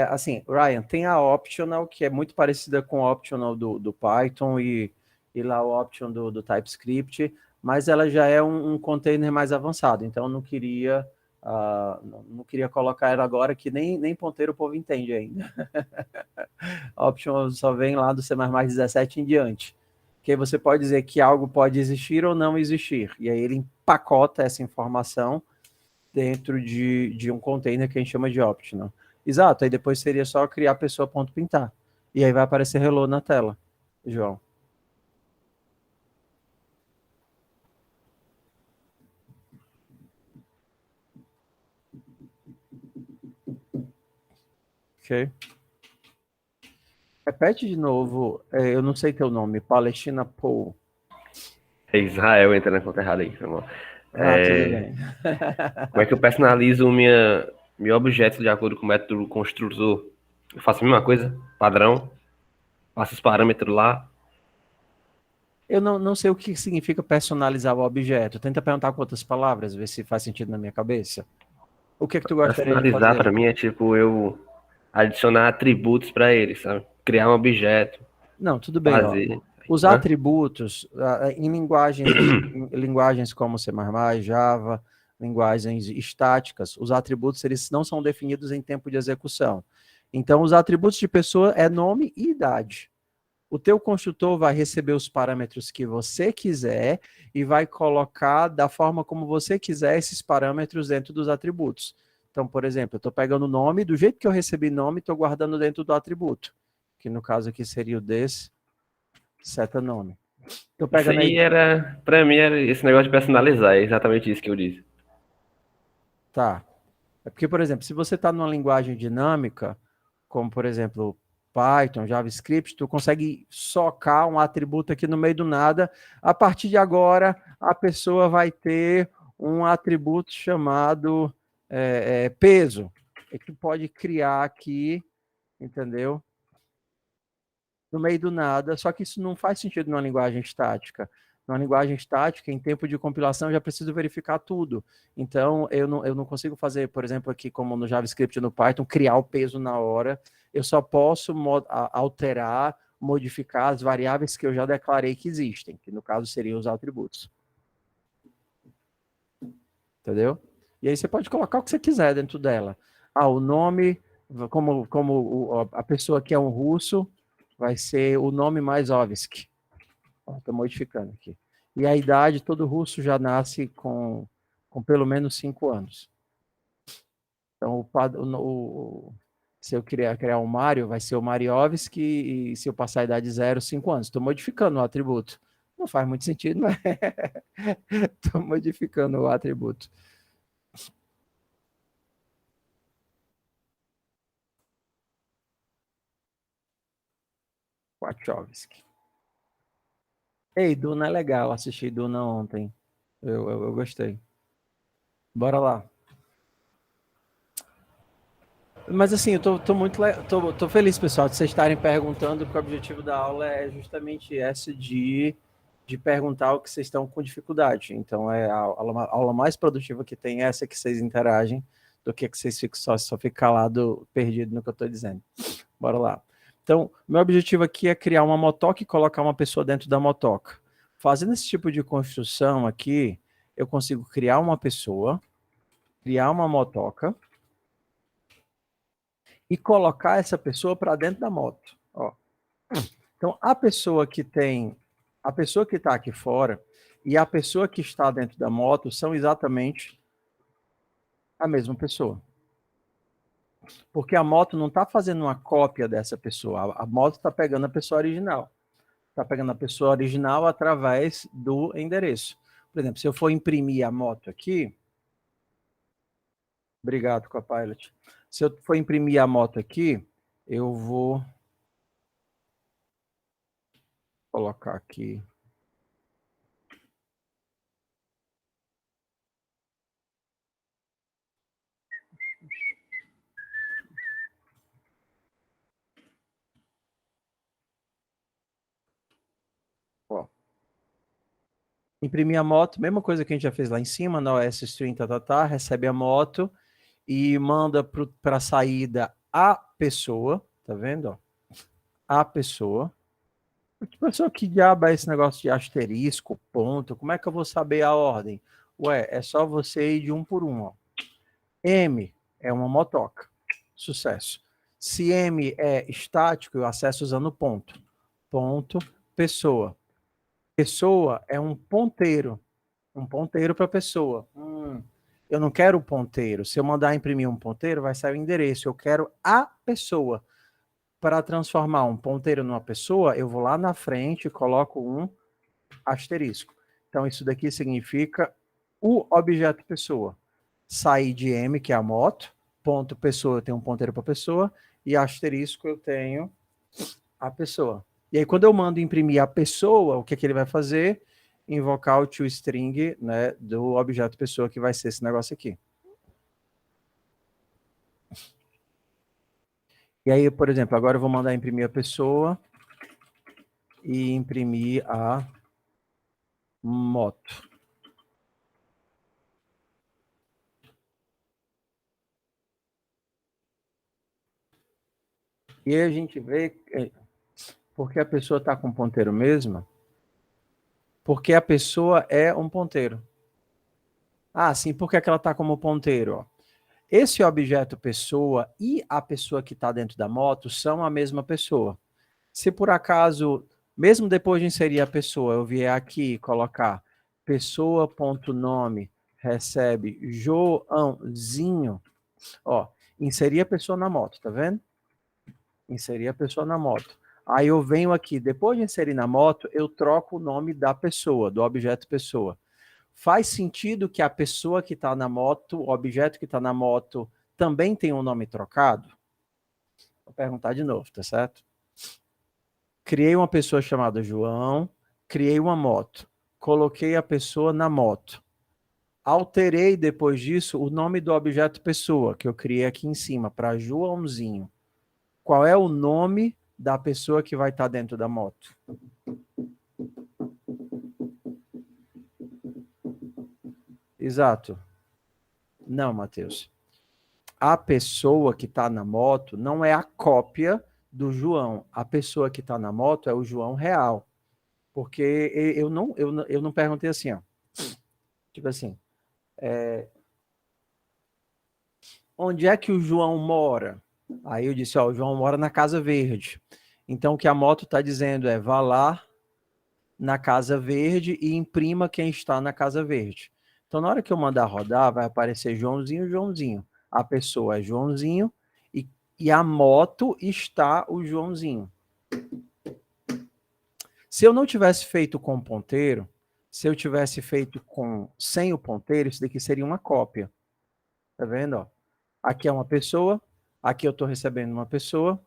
assim, Ryan, tem a optional, que é muito parecida com a optional do Python, e e lá o option do TypeScript, mas ela já é um container mais avançado, então não queria colocar ela agora, que nem ponteiro o povo entende ainda. Option só vem lá do C++ 17 em diante. Que aí você pode dizer que algo pode existir ou não existir, e aí ele empacota essa informação dentro de um container que a gente chama de optional. Exato, aí depois seria só criar pessoa.pintar. E aí vai aparecer hello na tela, João. Ok. Repete de novo, eu não sei teu nome, Palestina Paul. É Israel entrando na conta errada aí, foi mal. Tudo bem. Como é que eu personalizo meu objeto de acordo com o método construtor? Eu faço a mesma coisa, padrão, passo os parâmetros lá. Eu não sei o que significa personalizar o objeto. Tenta perguntar com outras palavras, ver se faz sentido na minha cabeça. O que é que tu gostaria de Personalizar fazer? para mim é tipo eu adicionar atributos para ele, sabe? Criar um objeto, Não, tudo bem, ó. fazer. Os Hã? atributos, em linguagens como C++, Java, linguagens estáticas, os atributos eles não são definidos em tempo de execução. Então, os atributos de pessoa é nome e idade. O teu construtor vai receber os parâmetros que você quiser e vai colocar da forma como você quiser esses parâmetros dentro dos atributos. Então, por exemplo, eu estou pegando o nome, do jeito que eu recebi nome, estou guardando dentro do atributo, que no caso aqui seria o desse seta nome. Estou Isso pegando aí aí. pra mim, era esse negócio de personalizar, é exatamente isso que eu disse. Tá. É porque, por exemplo, se você está numa linguagem dinâmica, como por exemplo Python, JavaScript, tu consegue socar um atributo aqui no meio do nada. A partir de agora, a pessoa vai ter um atributo chamado peso. E que tu pode criar aqui, entendeu? No meio do nada, só que isso não faz sentido numa linguagem estática. Numa linguagem estática, em tempo de compilação, eu já preciso verificar tudo. Então, eu não consigo fazer, por exemplo, aqui, como no JavaScript e no Python, criar o peso na hora. Eu só posso alterar, modificar as variáveis que eu já declarei que existem, que no caso seriam os atributos. Entendeu? E aí você pode colocar o que você quiser dentro dela. O nome, como a pessoa que é um russo, vai ser o nome mais Ovsk. Estou modificando aqui. E a idade, todo russo já nasce com pelo menos 5 anos. Então, se eu criar um Mário, vai ser o Mariovski, e se eu passar a idade 0, 5 anos. Estou modificando o atributo. Não faz muito sentido, mas estou modificando o atributo. Wachowski. Ei, Duna é legal, assisti Duna ontem. Eu gostei. Bora lá. Mas assim, eu tô feliz, pessoal, de vocês estarem perguntando, porque o objetivo da aula é justamente esse de perguntar o que vocês estão com dificuldade. Então, a aula mais produtiva que tem é essa que vocês interagem, do que vocês ficam só ficam calado, perdido no que eu estou dizendo. Bora lá. Então, meu objetivo aqui é criar uma motoca e colocar uma pessoa dentro da motoca. Fazendo esse tipo de construção aqui, eu consigo criar uma pessoa, criar uma motoca e colocar essa pessoa para dentro da moto. Ó. Então, a pessoa que está aqui fora e a pessoa que está dentro da moto são exatamente a mesma pessoa. Porque a moto não está fazendo uma cópia dessa pessoa, a moto está pegando a pessoa original. Está pegando a pessoa original através do endereço. Por exemplo, se eu for imprimir a moto aqui, obrigado, Copilot. Se eu for imprimir a moto aqui, eu vou colocar aqui. Ó. Imprimir a moto, mesma coisa que a gente já fez lá em cima, na OS String, recebe a moto e manda para a saída a pessoa, tá vendo? Ó? A pessoa. Pessoal, que diabo é esse negócio de asterisco, ponto? Como é que eu vou saber a ordem? Ué, é só você ir de um por um, ó. M é uma motoca. Sucesso. Se M é estático, eu acesso usando ponto. Ponto, pessoa. Pessoa é um ponteiro. Um ponteiro para pessoa. Eu não quero o ponteiro. Se eu mandar imprimir um ponteiro, vai sair o endereço. Eu quero a pessoa. Para transformar um ponteiro numa pessoa, eu vou lá na frente e coloco um asterisco. Então, isso daqui significa o objeto pessoa. Sair de M, que é a moto, ponto pessoa, eu tenho um ponteiro para pessoa, e asterisco eu tenho a pessoa. E aí, quando eu mando imprimir a pessoa, o que, que ele vai fazer? Invocar o toString, né, do objeto pessoa, que vai ser esse negócio aqui. E aí, por exemplo, agora eu vou mandar imprimir a pessoa e imprimir a moto. E aí a gente vê porque a pessoa está com ponteiro mesmo, porque a pessoa é um ponteiro. Ah, sim, por que ela está como ponteiro? Ó. Esse objeto pessoa e a pessoa que está dentro da moto são a mesma pessoa. Se por acaso, mesmo depois de inserir a pessoa, eu vier aqui e colocar pessoa.nome recebe Joãozinho, ó, inserir a pessoa na moto, tá vendo? Inserir a pessoa na moto. Aí eu venho aqui, depois de inserir na moto, eu troco o nome da pessoa, do objeto pessoa. Faz sentido que a pessoa que está na moto, o objeto que está na moto, também tem um nome trocado? Vou perguntar de novo, tá certo? Criei uma pessoa chamada João, criei uma moto, coloquei a pessoa na moto. Alterei depois disso o nome do objeto pessoa, que eu criei aqui em cima, para Joãozinho. Qual é o nome da pessoa que vai estar dentro da moto? Exato. Não, Matheus. A pessoa que está na moto não é a cópia do João. A pessoa que está na moto é o João real. Porque eu não perguntei assim, ó. Tipo assim, onde é que o João mora? Aí eu disse, ó, o João mora na Casa Verde. Então o que a moto está dizendo é, vá lá na Casa Verde e imprima quem está na Casa Verde. Então, na hora que eu mandar rodar, vai aparecer Joãozinho, Joãozinho. A pessoa é Joãozinho e a moto está o Joãozinho. Se eu não tivesse feito com ponteiro, se eu tivesse feito sem o ponteiro, isso daqui seria uma cópia. Tá vendo? Ó? Aqui é uma pessoa, aqui eu estou recebendo uma pessoa,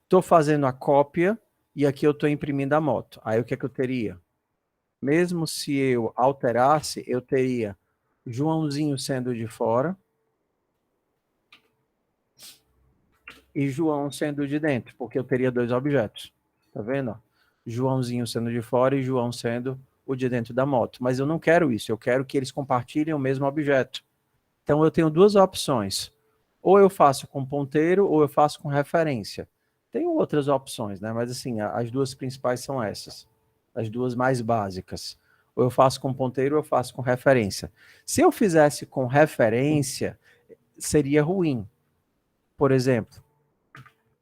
estou fazendo a cópia e aqui eu estou imprimindo a moto. Aí o que é que eu teria? Mesmo se eu alterasse, eu teria Joãozinho sendo de fora e João sendo de dentro, porque eu teria dois objetos. Tá vendo? Joãozinho sendo de fora e João sendo o de dentro da moto. Mas eu não quero isso, eu quero que eles compartilhem o mesmo objeto. Então eu tenho duas opções. Ou eu faço com ponteiro ou eu faço com referência. Tem outras opções, né? Mas assim, as duas principais são essas. As duas mais básicas. Ou eu faço com ponteiro ou eu faço com referência. Se eu fizesse com referência, seria ruim. Por exemplo,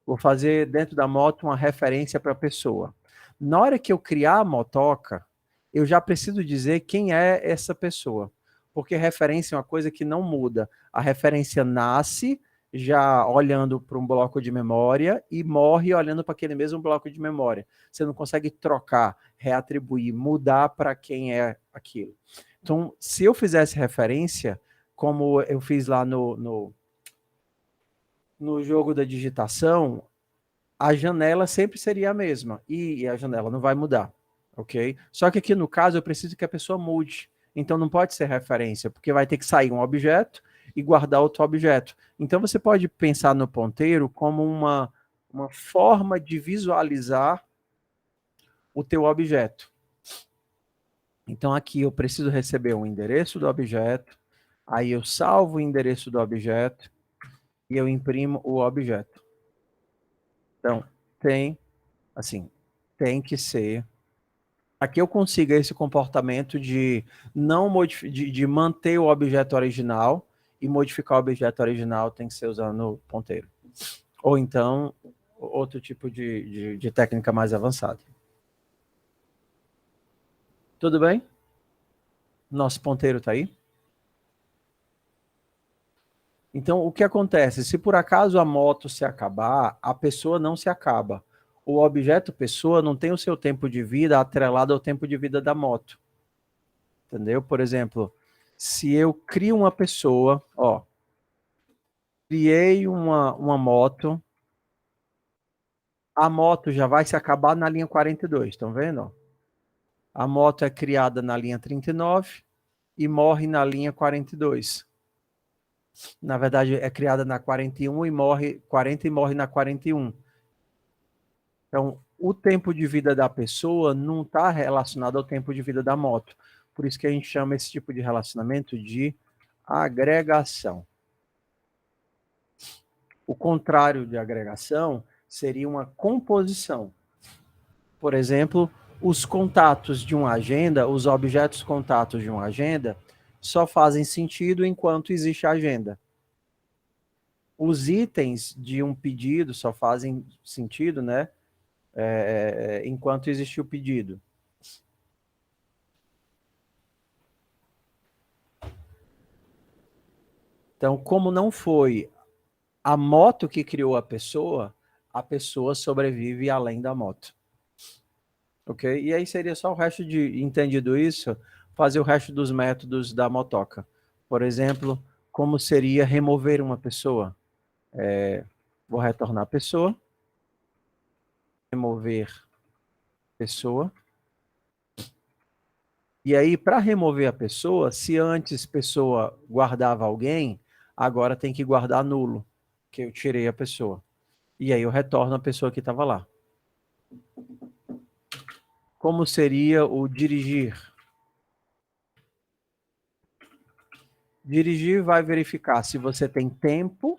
vou fazer dentro da moto uma referência para a pessoa. Na hora que eu criar a motoca, eu já preciso dizer quem é essa pessoa. Porque referência é uma coisa que não muda. A referência nasce já olhando para um bloco de memória e morre olhando para aquele mesmo bloco de memória. Você não consegue trocar, reatribuir, mudar para quem é aquilo. Então, se eu fizesse referência, como eu fiz lá no jogo da digitação, a janela sempre seria a mesma e a janela não vai mudar, ok? Só que aqui no caso eu preciso que a pessoa mude. Então não pode ser referência, porque vai ter que sair um objeto e guardar outro objeto. Então você pode pensar no ponteiro como uma forma de visualizar o teu objeto. Então aqui eu preciso receber o endereço do objeto, aí eu salvo o endereço do objeto e eu imprimo o objeto. Então, tem, assim, tem que ser. Para que eu consiga esse comportamento de não de manter o objeto original e modificar o objeto original, tem que ser usando o ponteiro. Ou então, outro tipo de técnica mais avançada. Tudo bem? Nosso ponteiro está aí? Então, o que acontece? Se por acaso a moto se acabar, a pessoa não se acaba. O objeto pessoa não tem o seu tempo de vida atrelado ao tempo de vida da moto. Entendeu? Por exemplo, se eu crio uma pessoa, ó, criei uma moto, a moto já vai se acabar na linha 42, estão vendo? A moto é criada na linha 39 e morre na linha 42. Na verdade, é criada na 41 e morre 40 e morre na 41. Então, o tempo de vida da pessoa não está relacionado ao tempo de vida da moto. Por isso que a gente chama esse tipo de relacionamento de agregação. O contrário de agregação seria uma composição. Por exemplo, os contatos de uma agenda, os objetos contatos de uma agenda, só fazem sentido enquanto existe a agenda. Os itens de um pedido só fazem sentido, né? Enquanto existe o pedido. Então, como não foi a moto que criou a pessoa sobrevive além da moto. Ok? E aí seria só o resto de, entendido isso, fazer o resto dos métodos da motoca. Por exemplo, como seria remover uma pessoa? Vou retornar a pessoa. Remover pessoa. E aí, para remover a pessoa, se antes pessoa guardava alguém, agora tem que guardar nulo, que eu tirei a pessoa. E aí eu retorno a pessoa que estava lá. Como seria o dirigir? Dirigir vai verificar se você tem tempo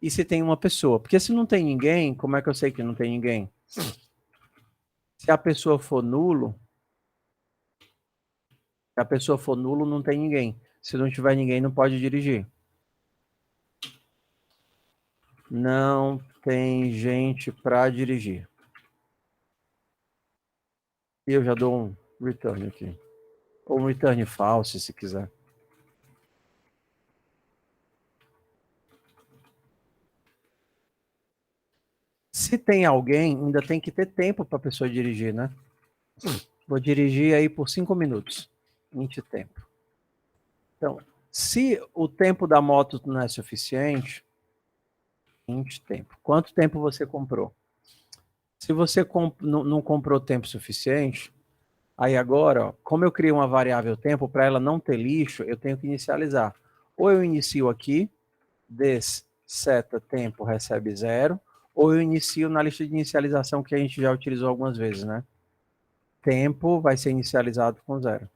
e se tem uma pessoa. Porque se não tem ninguém, como é que eu sei que não tem ninguém? Se a pessoa for nulo, não tem ninguém. Se não tiver ninguém, não pode dirigir. Não tem gente para dirigir. E eu já dou um return aqui. Ou um return false, se quiser. Se tem alguém, ainda tem que ter tempo para a pessoa dirigir, né? Vou dirigir aí por 5 minutos. 20 tempo. Então, se o tempo da moto não é suficiente, 20 tempo. Quanto tempo você comprou? Se você não comprou tempo suficiente, aí agora, ó, como eu criei uma variável tempo, para ela não ter lixo, eu tenho que inicializar. Ou eu inicio aqui, this seta tempo recebe 0, ou eu inicio na lista de inicialização que a gente já utilizou algumas vezes, né? Tempo vai ser inicializado com 0.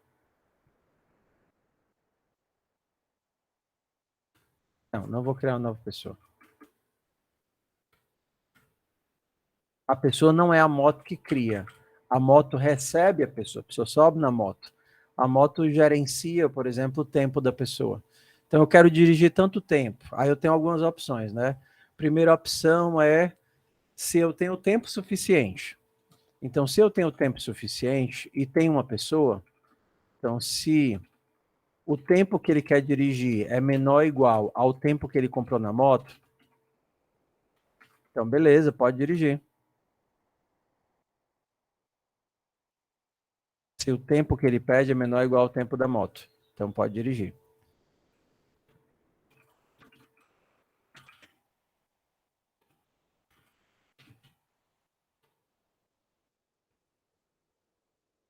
Não vou criar uma nova pessoa. A pessoa não é a moto que cria. A moto recebe a pessoa sobe na moto. A moto gerencia, por exemplo, o tempo da pessoa. Então, eu quero dirigir tanto tempo. Aí eu tenho algumas opções, né? Primeira opção é se eu tenho tempo suficiente. Então, se eu tenho tempo suficiente e tem uma pessoa, então, se o tempo que ele quer dirigir é menor ou igual ao tempo que ele comprou na moto, então, beleza, pode dirigir. Se o tempo que ele pede é menor ou igual ao tempo da moto. Então pode dirigir.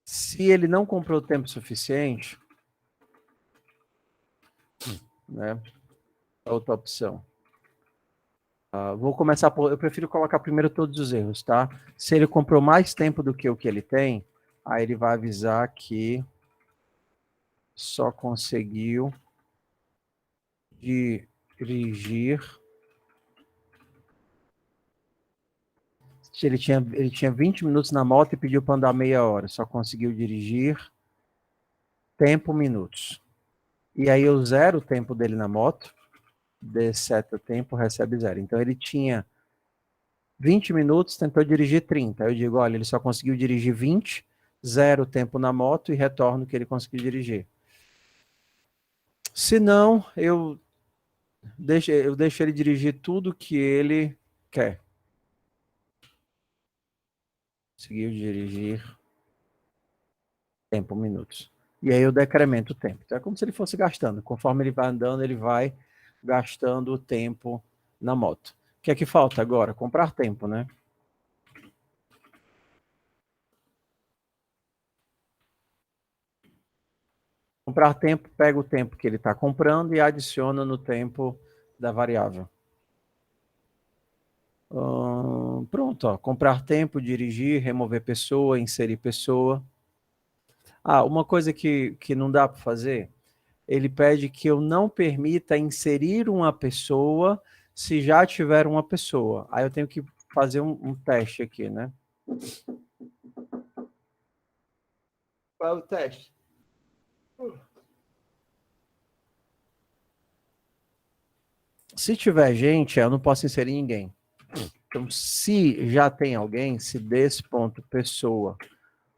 Se ele não comprou tempo suficiente, né? Outra opção. Vou começar por... Eu prefiro colocar primeiro todos os erros, tá? Se ele comprou mais tempo do que o que ele tem, aí ele vai avisar que só conseguiu dirigir Ele tinha 20 minutos na moto e pediu para andar meia hora. Só conseguiu dirigir tempo, minutos. E aí eu zero o tempo dele na moto, seta tempo, recebe zero. Então ele tinha 20 minutos, tentou dirigir 30. Aí eu digo, olha, ele só conseguiu dirigir 20, zero o tempo na moto e retorno o que ele conseguiu dirigir. Se não, eu deixo ele dirigir tudo que ele quer. Conseguiu dirigir tempo, minutos. E aí eu decremento o tempo. Então é como se ele fosse gastando. Conforme ele vai andando, ele vai gastando o tempo na moto. O que é que falta agora? Comprar tempo, né? Comprar tempo, pega o tempo que ele está comprando e adiciona no tempo da variável. Pronto, ó. Comprar tempo, dirigir, remover pessoa, inserir pessoa. Uma coisa que não dá para fazer, ele pede que eu não permita inserir uma pessoa se já tiver uma pessoa. Aí eu tenho que fazer um teste aqui, né? Qual é o teste? Se tiver gente, eu não posso inserir ninguém. Então, se já tem alguém, se desse ponto pessoa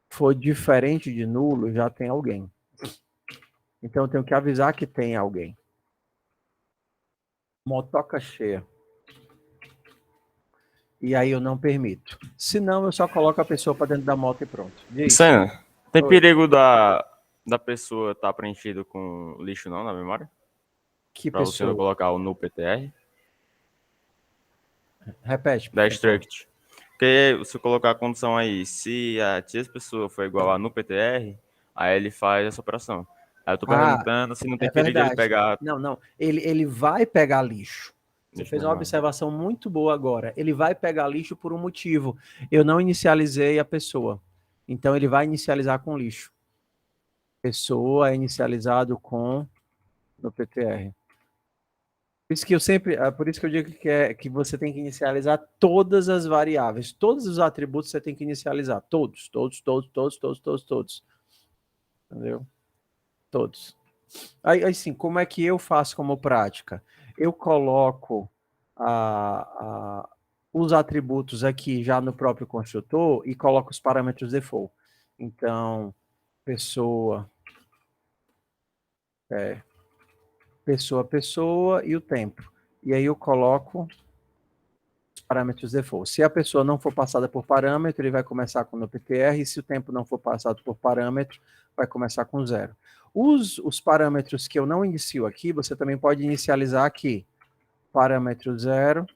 for diferente de nulo, já tem alguém. Então, eu tenho que avisar que tem alguém. Motoca cheia. E aí eu não permito. Se não, eu só coloco a pessoa para dentro da moto e pronto. Senna, tem Oi. perigo da pessoa estar preenchido com lixo não na memória? Que Para você não pessoa? colocar o no PTR? Repete. Da struct. Porque se eu colocar a condição aí, se a pessoa for igual a no PTR, aí ele faz essa operação. Aí eu tô perguntando se não tem perigo de ele pegar. Não. Ele vai pegar lixo. Você fez uma observação muito boa agora. Ele vai pegar lixo por um motivo. Eu não inicializei a pessoa. Então, ele vai inicializar com lixo. Pessoa é inicializado com no PTR. Por isso que eu digo que você tem que inicializar todas as variáveis. Todos os atributos você tem que inicializar. Todos. Entendeu? Todos. Aí, assim, como é que eu faço como prática? Eu coloco os atributos aqui já no próprio construtor e coloco os parâmetros default. Então, pessoa e o tempo. E aí eu coloco os parâmetros default. Se a pessoa não for passada por parâmetro, ele vai começar com no PTR, e se o tempo não for passado por parâmetro, vai começar com 0. Os parâmetros que eu não inicio aqui, você também pode inicializar aqui. Parâmetro 0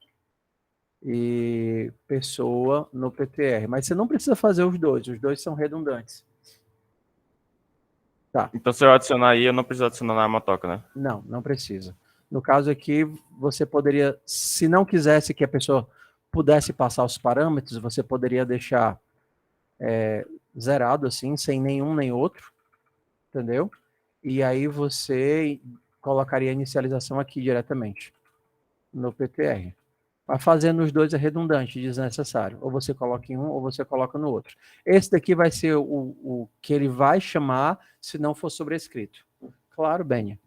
e pessoa no PTR. Mas você não precisa fazer os dois são redundantes. Tá. Então se eu adicionar aí, eu não preciso adicionar na motoca, né? Não precisa. No caso aqui, você poderia, se não quisesse que a pessoa pudesse passar os parâmetros, você poderia deixar zerado assim, sem nenhum nem outro, entendeu? E aí você colocaria a inicialização aqui diretamente, no PTR. Mas fazendo os dois é redundante, desnecessário. Ou você coloca em um, ou você coloca no outro. Esse daqui vai ser o que ele vai chamar, se não for sobrescrito. Claro, Benha.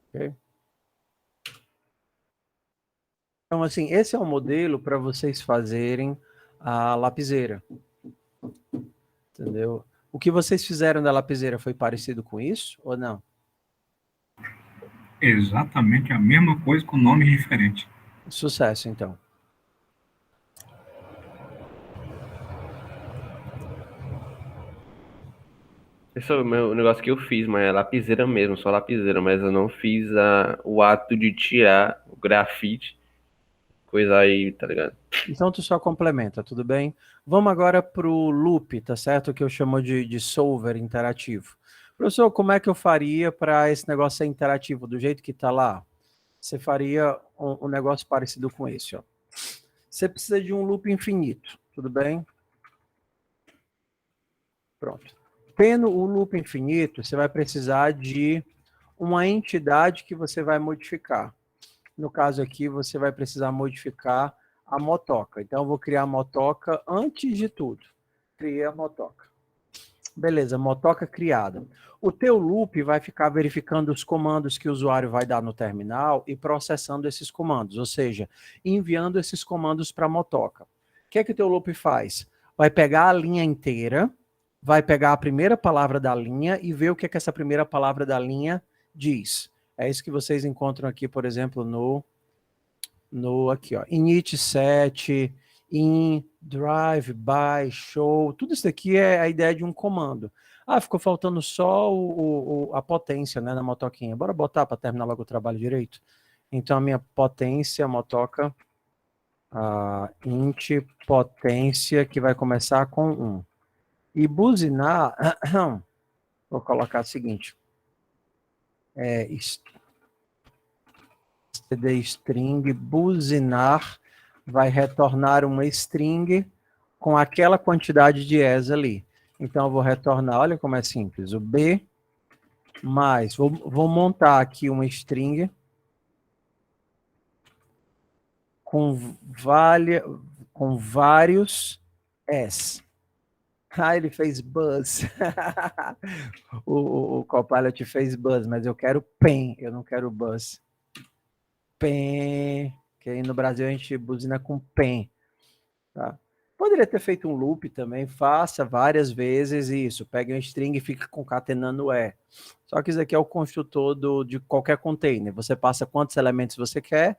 Okay. Então, assim, esse é o modelo para vocês fazerem a lapiseira. Entendeu? O que vocês fizeram da lapiseira foi parecido com isso ou não? Exatamente a mesma coisa com nomes diferentes. Sucesso, então. Esse é o meu negócio que eu fiz, mas é lapiseira mesmo, só lapiseira, mas eu não fiz o ato de tirar o grafite, coisa aí, tá ligado? Então tu só complementa, tudo bem? Vamos agora para o loop, tá certo? Que eu chamo de solver interativo. Professor, como é que eu faria para esse negócio ser interativo? Do jeito que está lá? Você faria um negócio parecido com esse, ó. Você precisa de um loop infinito, tudo bem? Pronto. Tendo o loop infinito, você vai precisar de uma entidade que você vai modificar. No caso aqui, você vai precisar modificar a motoca. Então, eu vou criar a motoca antes de tudo. Criei a motoca. Beleza, motoca criada. O teu loop vai ficar verificando os comandos que o usuário vai dar no terminal e processando esses comandos, ou seja, enviando esses comandos para a motoca. O que é que o teu loop faz? Vai pegar a linha inteira, vai pegar a primeira palavra da linha e ver o que é que essa primeira palavra da linha diz. É isso que vocês encontram aqui, por exemplo, no aqui, ó, init set, in, drive, by, show, tudo isso daqui é a ideia de um comando. Ah, ficou faltando só a potência, né, na motoquinha. Bora botar para terminar logo o trabalho direito? Então, a minha potência, motoca, int potência, que vai começar com 1. E buzinar, vou colocar o seguinte, std buzinar vai retornar uma string com aquela quantidade de as ali. Então, eu vou retornar, olha como é simples, o b mais, vou montar aqui uma string com vários s. Ah, ele fez buzz. o Copilot fez buzz, mas eu quero pen, eu não quero buzz. Pen, que aí no Brasil a gente buzina com pen. Tá? Poderia ter feito um loop também, faça várias vezes isso, pegue um string e fica concatenando E. Só que isso aqui é o construtor de qualquer container. Você passa quantos elementos você quer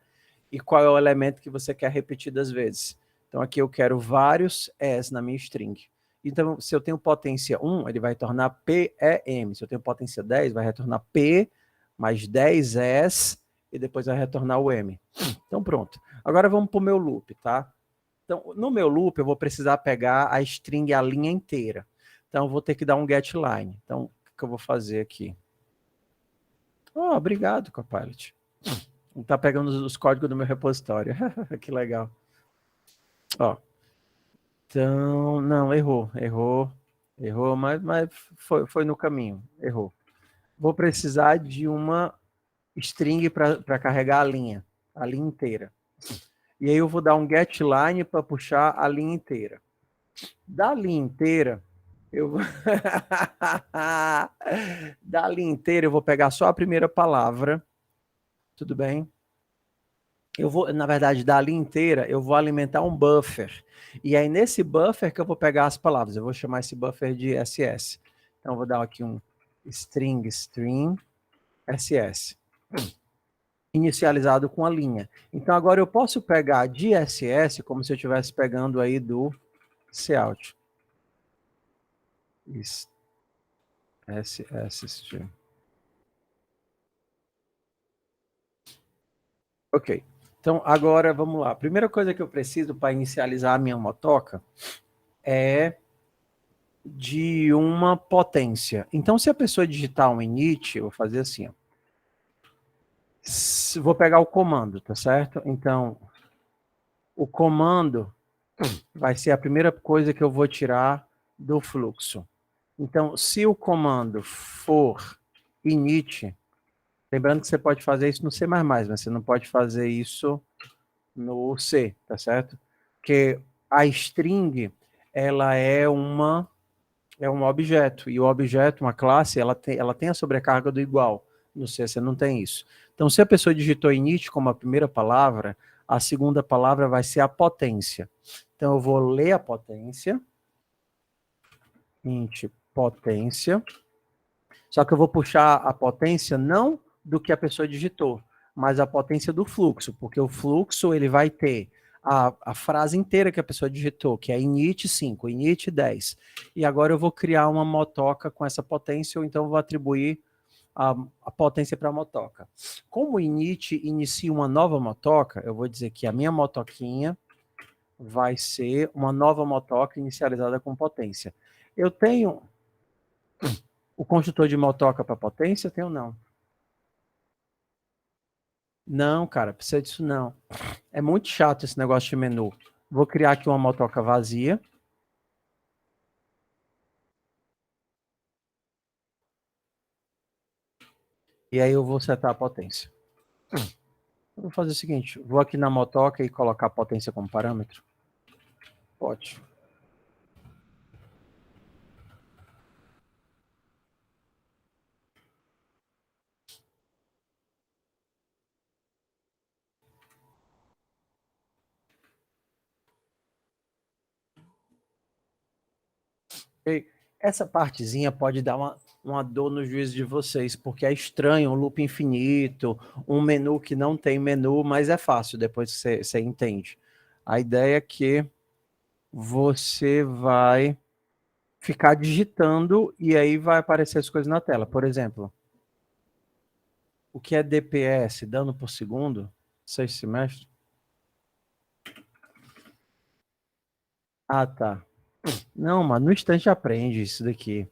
e qual é o elemento que você quer repetidas vezes. Então aqui eu quero vários S na minha string. Então, se eu tenho potência 1, ele vai tornar PEM. Se eu tenho potência 10, vai retornar P mais 10S e depois vai retornar o M. Então, pronto. Agora vamos para o meu loop, tá? Então, no meu loop, eu vou precisar pegar a string, a linha inteira. Então, eu vou ter que dar um getLine. Então, o que eu vou fazer aqui? Oh, obrigado, Copilot. Está pegando os códigos do meu repositório. Que legal. Ó. Então, não, errou, mas foi no caminho, errou. Vou precisar de uma string para carregar a linha inteira. E aí eu vou dar um getLine para puxar a linha inteira. Da linha inteira, da linha inteira eu vou pegar só a primeira palavra, tudo bem? Eu vou, na verdade, da linha inteira, eu vou alimentar um buffer. E aí, nesse buffer que eu vou pegar as palavras. Eu vou chamar esse buffer de SS. Então, eu vou dar aqui um string SS. Inicializado com a linha. Então, agora eu posso pegar de SS como se eu estivesse pegando aí do cout. SS string. Ok. Então, agora, vamos lá. A primeira coisa que eu preciso para inicializar a minha motoca é de uma potência. Então, se a pessoa digitar um init, eu vou fazer assim, ó. Vou pegar o comando, tá certo? Então, o comando vai ser a primeira coisa que eu vou tirar do fluxo. Então, se o comando for init, lembrando que você pode fazer isso no C++, mas você não pode fazer isso no C, tá certo? Porque a string, ela é um objeto, e o objeto, uma classe, ela tem a sobrecarga do igual. No C você não tem isso. Então, se a pessoa digitou init como a primeira palavra, a segunda palavra vai ser a potência. Então, eu vou ler a potência, int potência, só que eu vou puxar a potência não do que a pessoa digitou, mas a potência do fluxo, porque o fluxo ele vai ter a frase inteira que a pessoa digitou, que é init 5, init 10. E agora eu vou criar uma motoca com essa potência, ou então eu vou atribuir a potência para a motoca. Como o init inicia uma nova motoca, eu vou dizer que a minha motoquinha vai ser uma nova motoca inicializada com potência. Eu tenho o construtor de motoca para potência? Tenho não. Não, cara, precisa disso não. É muito chato esse negócio de menu. Vou criar aqui uma motoca vazia. E aí eu vou setar a potência. Eu vou fazer o seguinte, vou aqui na motoca e colocar a potência como parâmetro. Pode. Ok? Essa partezinha pode dar uma dor no juízo de vocês, porque é estranho, um loop infinito, um menu que não tem menu, mas é fácil depois que você entende. A ideia é que você vai ficar digitando e aí vai aparecer as coisas na tela. Por exemplo, o que é DPS, dano por segundo? 6 semestres? Ah, tá. Não, mas no instante aprende isso daqui.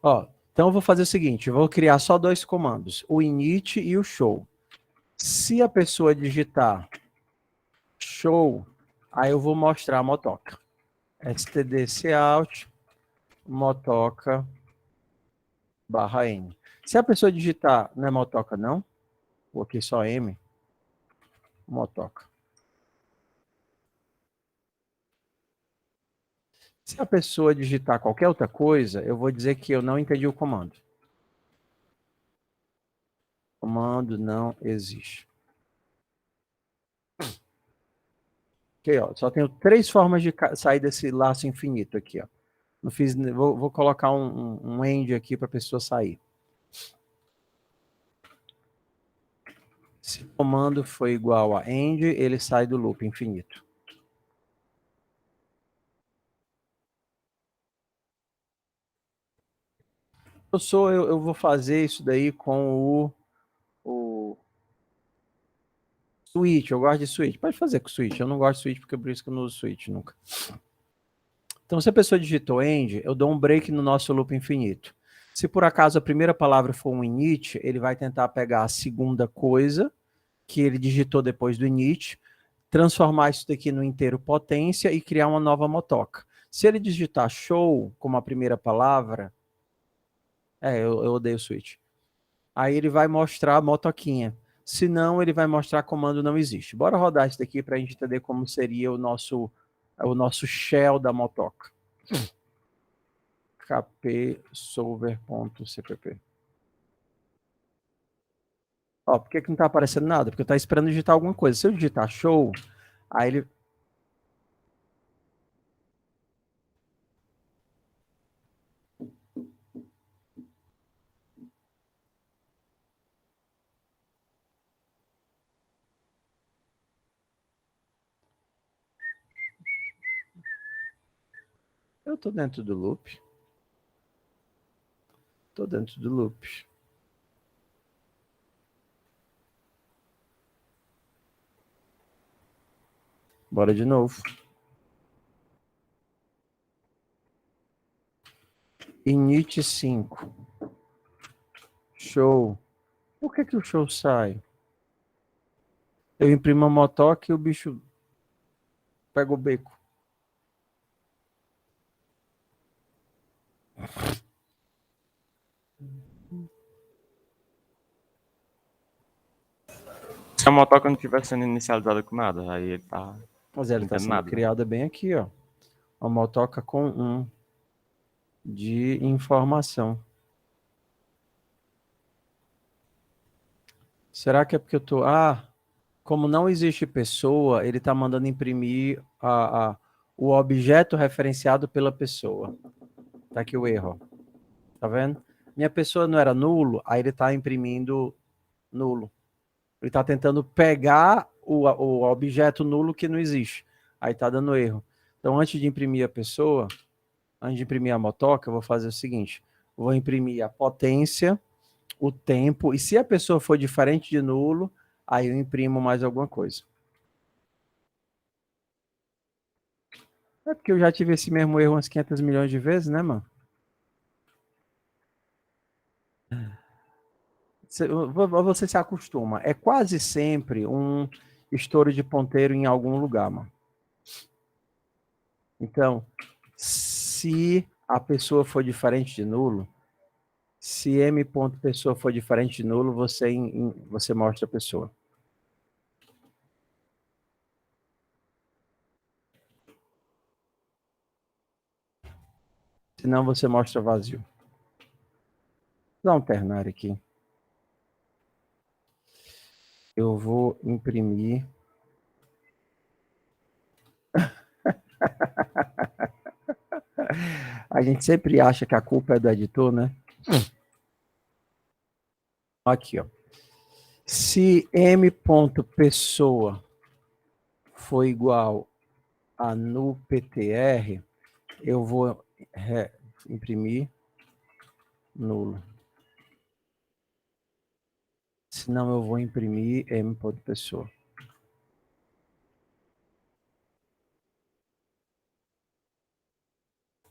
Ó, então eu vou fazer o seguinte, eu vou criar só 2 comandos, o init e o show. Se a pessoa digitar show, aí eu vou mostrar a motoca. stdcout motoca /m. Se a pessoa digitar, não é motoca não, vou aqui só m, motoca. Se a pessoa digitar qualquer outra coisa, eu vou dizer que eu não entendi o comando. Comando não existe. Ok, ó, só tenho 3 formas de sair desse laço infinito aqui, ó. Não fiz, vou colocar um end aqui para a pessoa sair. Se o comando for igual a end, ele sai do loop infinito. Eu vou fazer isso daí com o switch. Eu gosto de switch. Pode fazer com switch. Eu não gosto de switch porque por isso que eu não uso switch nunca. Então, se a pessoa digitou end, eu dou um break no nosso loop infinito. Se por acaso a primeira palavra for um init, ele vai tentar pegar a segunda coisa que ele digitou depois do init, transformar isso daqui no inteiro potência e criar uma nova motoca. Se ele digitar show como a primeira palavra, eu odeio switch. Aí ele vai mostrar a motoquinha. Se não, ele vai mostrar comando não existe. Bora rodar isso daqui para a gente entender como seria o nosso shell da motoca. kpsolver.cpp. Ó, por que não está aparecendo nada? Porque está esperando digitar alguma coisa. Se eu digitar show, aí ele... Eu estou dentro do loop. Estou dentro do loop. Bora de novo. Init 5. Show. Por que o show sai? Eu imprimo a motoca e o bicho pega o beco. Se a motoca não estiver sendo inicializada com nada, aí ele tá... Mas ela está sendo criada bem aqui, ó. Uma motoca com 1 de informação. Será que é porque eu tô... como não existe pessoa, ele está mandando imprimir o objeto referenciado pela pessoa. Tá aqui o erro. Tá vendo? Minha pessoa não era nulo, aí ele está imprimindo nulo. Ele está tentando pegar o objeto nulo que não existe. Aí está dando erro. Então, antes de imprimir a pessoa, antes de imprimir a motoca, eu vou fazer o seguinte. Vou imprimir a potência, o tempo, e se a pessoa for diferente de nulo, aí eu imprimo mais alguma coisa. É porque eu já tive esse mesmo erro umas 500 milhões de vezes, né, mano? Você se acostuma. É quase sempre um estouro de ponteiro em algum lugar, mano. Então, se a pessoa for diferente de nulo, Se m.pessoa for diferente de nulo, você mostra a pessoa. Senão você mostra vazio. Vou dar um ternário aqui. Eu vou imprimir. A gente sempre acha que a culpa é do editor, né? Aqui, ó. Se m.pessoa for igual a no PTR, eu vou imprimir nulo. Senão eu vou imprimir m.pessoa.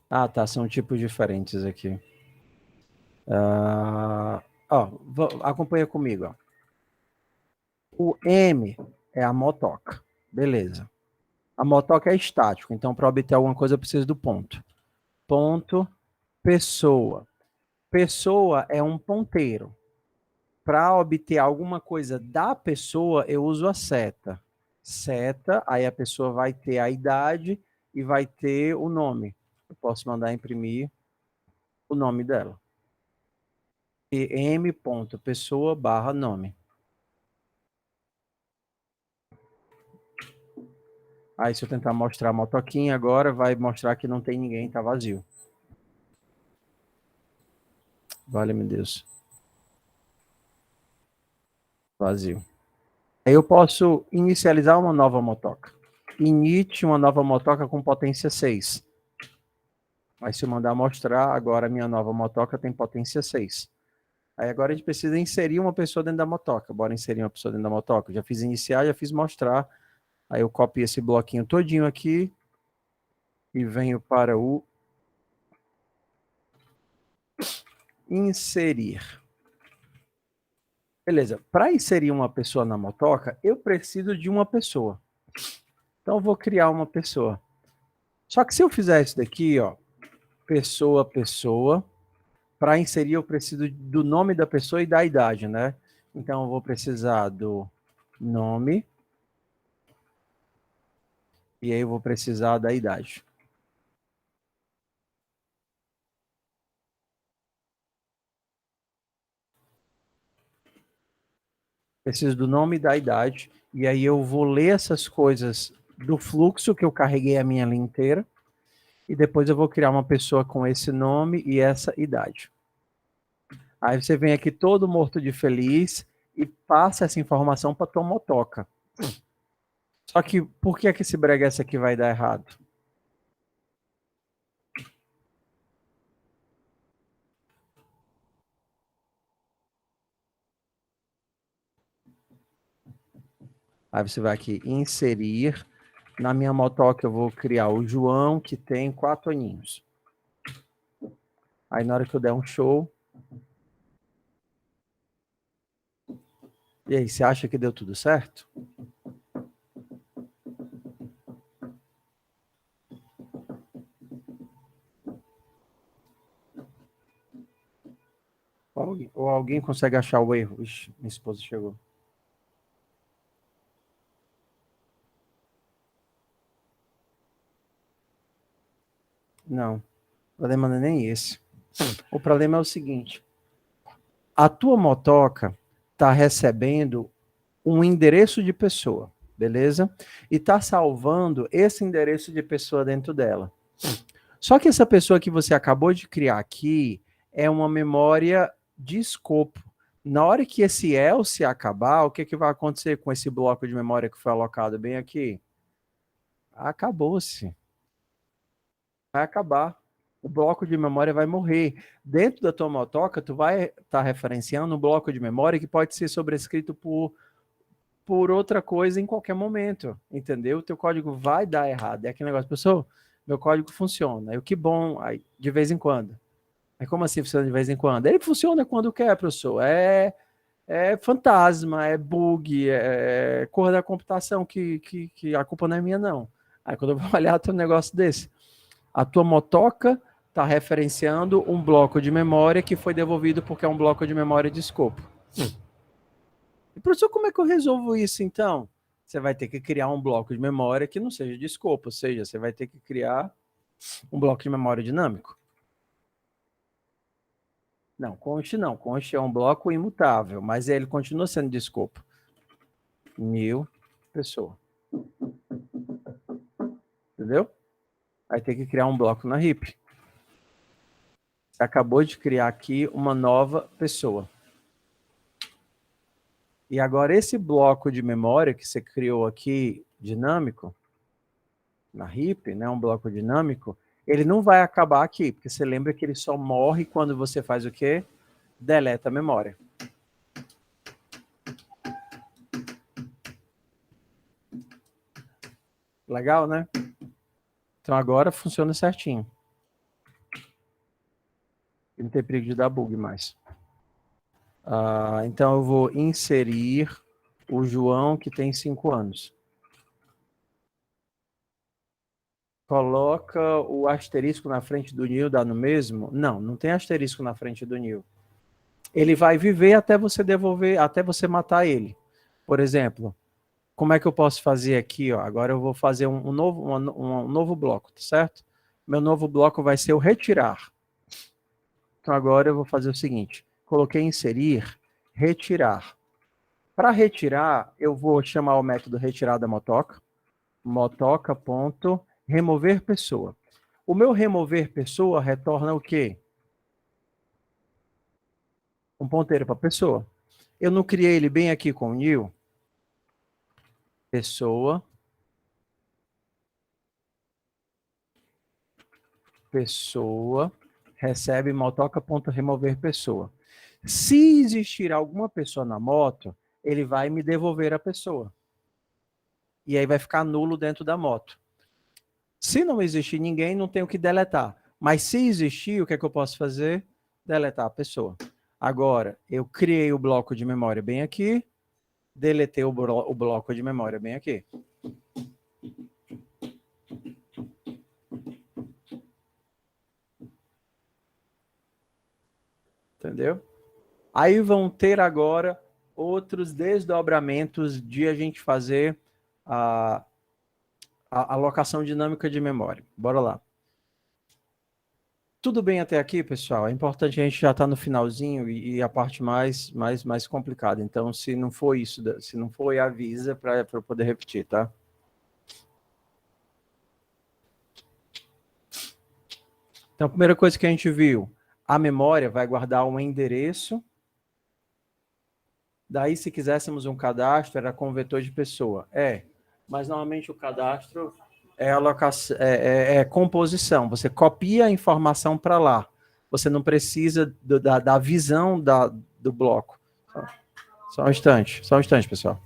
Ah, tá, são tipos diferentes aqui. Acompanha comigo, ó. O M é a motoca, beleza. A motoca é estático, então para obter alguma coisa eu preciso do ponto. Ponto, pessoa. Pessoa é um ponteiro. Para obter alguma coisa da pessoa, eu uso a seta. Seta, aí a pessoa vai ter a idade e vai ter o nome. Eu posso mandar imprimir o nome dela. E m.pessoa / nome. Aí se eu tentar mostrar a motoquinha agora, vai mostrar que não tem ninguém, tá vazio. Vale-me Deus. Vazio. Aí eu posso inicializar uma nova motoca. Inite uma nova motoca com potência 6. Mas se eu mandar mostrar, agora a minha nova motoca tem potência 6. Aí agora a gente precisa inserir uma pessoa dentro da motoca. Bora inserir uma pessoa dentro da motoca. Já fiz iniciar, já fiz mostrar. Aí eu copio esse bloquinho todinho aqui e venho para o inserir. Beleza. Para inserir uma pessoa na motoca, eu preciso de uma pessoa. Então eu vou criar uma pessoa. Só que se eu fizer isso daqui, ó, pessoa, para inserir eu preciso do nome da pessoa e da idade, né? Então eu vou precisar do nome e aí eu vou precisar da idade. Preciso do nome e da idade e aí eu vou ler essas coisas do fluxo que eu carreguei a minha linha inteira e depois eu vou criar uma pessoa com esse nome e essa idade. Aí você vem aqui todo morto de feliz e passa essa informação para tua motoca. Só que por que esse breguesse aqui vai dar errado? Aí você vai aqui inserir. Na minha motoca eu vou criar o João, que tem 4 aninhos. Aí na hora que eu der um show... E aí, você acha que deu tudo certo? Ou alguém consegue achar o erro? Ixi, minha esposa chegou. Não, o problema não é nem esse. O problema é o seguinte. A tua motoca está recebendo um endereço de pessoa, beleza? E está salvando esse endereço de pessoa dentro dela. Só que essa pessoa que você acabou de criar aqui é uma memória de escopo. Na hora que esse else acabar, o que vai acontecer com esse bloco de memória que foi alocado bem aqui? Acabou-se. Vai acabar. O bloco de memória vai morrer. Dentro da tua motoca, tu vai estar referenciando um bloco de memória que pode ser sobrescrito por outra coisa em qualquer momento, entendeu? O teu código vai dar errado. É aquele negócio, pessoal, meu código funciona. Aí, que bom, aí, de vez em quando. Aí, como assim funciona de vez em quando? Ele funciona quando quer, professor. É fantasma, é bug, é cor da computação, que a culpa não é minha, não. Aí, quando eu vou olhar, tem um negócio desse. A tua motoca está referenciando um bloco de memória que foi devolvido porque é um bloco de memória de escopo. E, professor, como é que eu resolvo isso, então? Você vai ter que criar um bloco de memória que não seja de escopo, ou seja, você vai ter que criar um bloco de memória dinâmico. Não, const não. Const é um bloco imutável, mas ele continua sendo de escopo. New pessoa. Entendeu? Vai ter que criar um bloco na heap. Você acabou de criar aqui uma nova pessoa. E agora esse bloco de memória que você criou aqui, dinâmico, na heap, né, um bloco dinâmico, ele não vai acabar aqui, porque você lembra que ele só morre quando você faz o quê? Deleta a memória. Legal, né? Então agora funciona certinho. Não tem perigo de dar bug mais. Então eu vou inserir o João, que tem 5 anos. Coloca o asterisco na frente do Nil, dá no mesmo? Não, não tem asterisco na frente do Nil. Ele vai viver até você devolver, até você matar ele. Por exemplo, como é que eu posso fazer aqui? Ó? Agora eu vou fazer um novo bloco, tá certo? Meu novo bloco vai ser o retirar. Então agora eu vou fazer o seguinte. Coloquei inserir, retirar. Para retirar, eu vou chamar o método retirar da motoca. Motoca.remover pessoa. O meu remover pessoa retorna o quê? Um ponteiro para pessoa. Eu não criei ele bem aqui com o new? Pessoa. Pessoa recebe motoca.remover pessoa. Se existir alguma pessoa na moto, ele vai me devolver a pessoa. E aí vai ficar nulo dentro da moto. Se não existir ninguém, não tenho que deletar. Mas se existir, o que é que eu posso fazer? Deletar a pessoa. Agora, eu criei o bloco de memória bem aqui, deletei o bloco de memória bem aqui. Entendeu? Aí vão ter agora outros desdobramentos de a gente fazer a alocação dinâmica de memória. Bora lá. Tudo bem até aqui, pessoal? É importante, a gente já está no finalzinho e a parte mais complicada. Então, se não for isso, se não for, avisa para eu poder repetir, tá? Então, a primeira coisa que a gente viu, a memória vai guardar um endereço. Daí, se quiséssemos um cadastro, era com vetor de pessoa. Mas normalmente o cadastro é composição. Você copia a informação para lá. Você não precisa da visão do bloco. Só um instante, pessoal.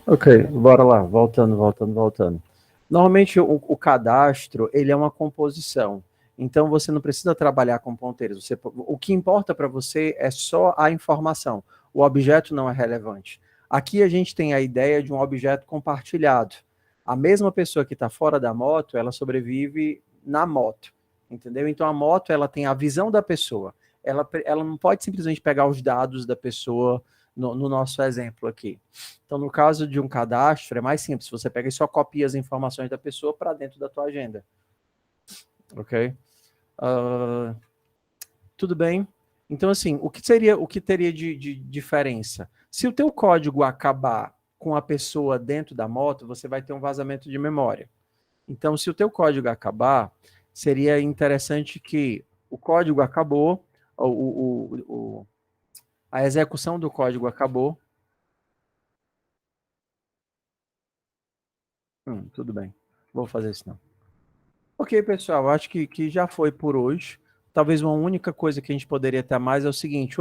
Ok, bora lá, voltando. Normalmente o cadastro, ele é uma composição. Então você não precisa trabalhar com ponteiros. O que importa para você é só a informação. O objeto não é relevante. Aqui a gente tem a ideia de um objeto compartilhado. A mesma pessoa que está fora da moto, ela sobrevive na moto. Entendeu? Então a moto, ela tem a visão da pessoa. Ela não pode simplesmente pegar os dados da pessoa no nosso exemplo aqui. Então, no caso de um cadastro, é mais simples. Você pega e só copia as informações da pessoa para dentro da tua agenda. Ok? Tudo bem? Então, assim, o que teria de diferença? Se o teu código acabar com a pessoa dentro da moto, você vai ter um vazamento de memória. Então, se o teu código acabar, seria interessante que o código acabou, a execução do código acabou. Tudo bem. Vou fazer isso não. Ok, pessoal, acho que já foi por hoje. Talvez uma única coisa que a gente poderia ter mais é o seguinte,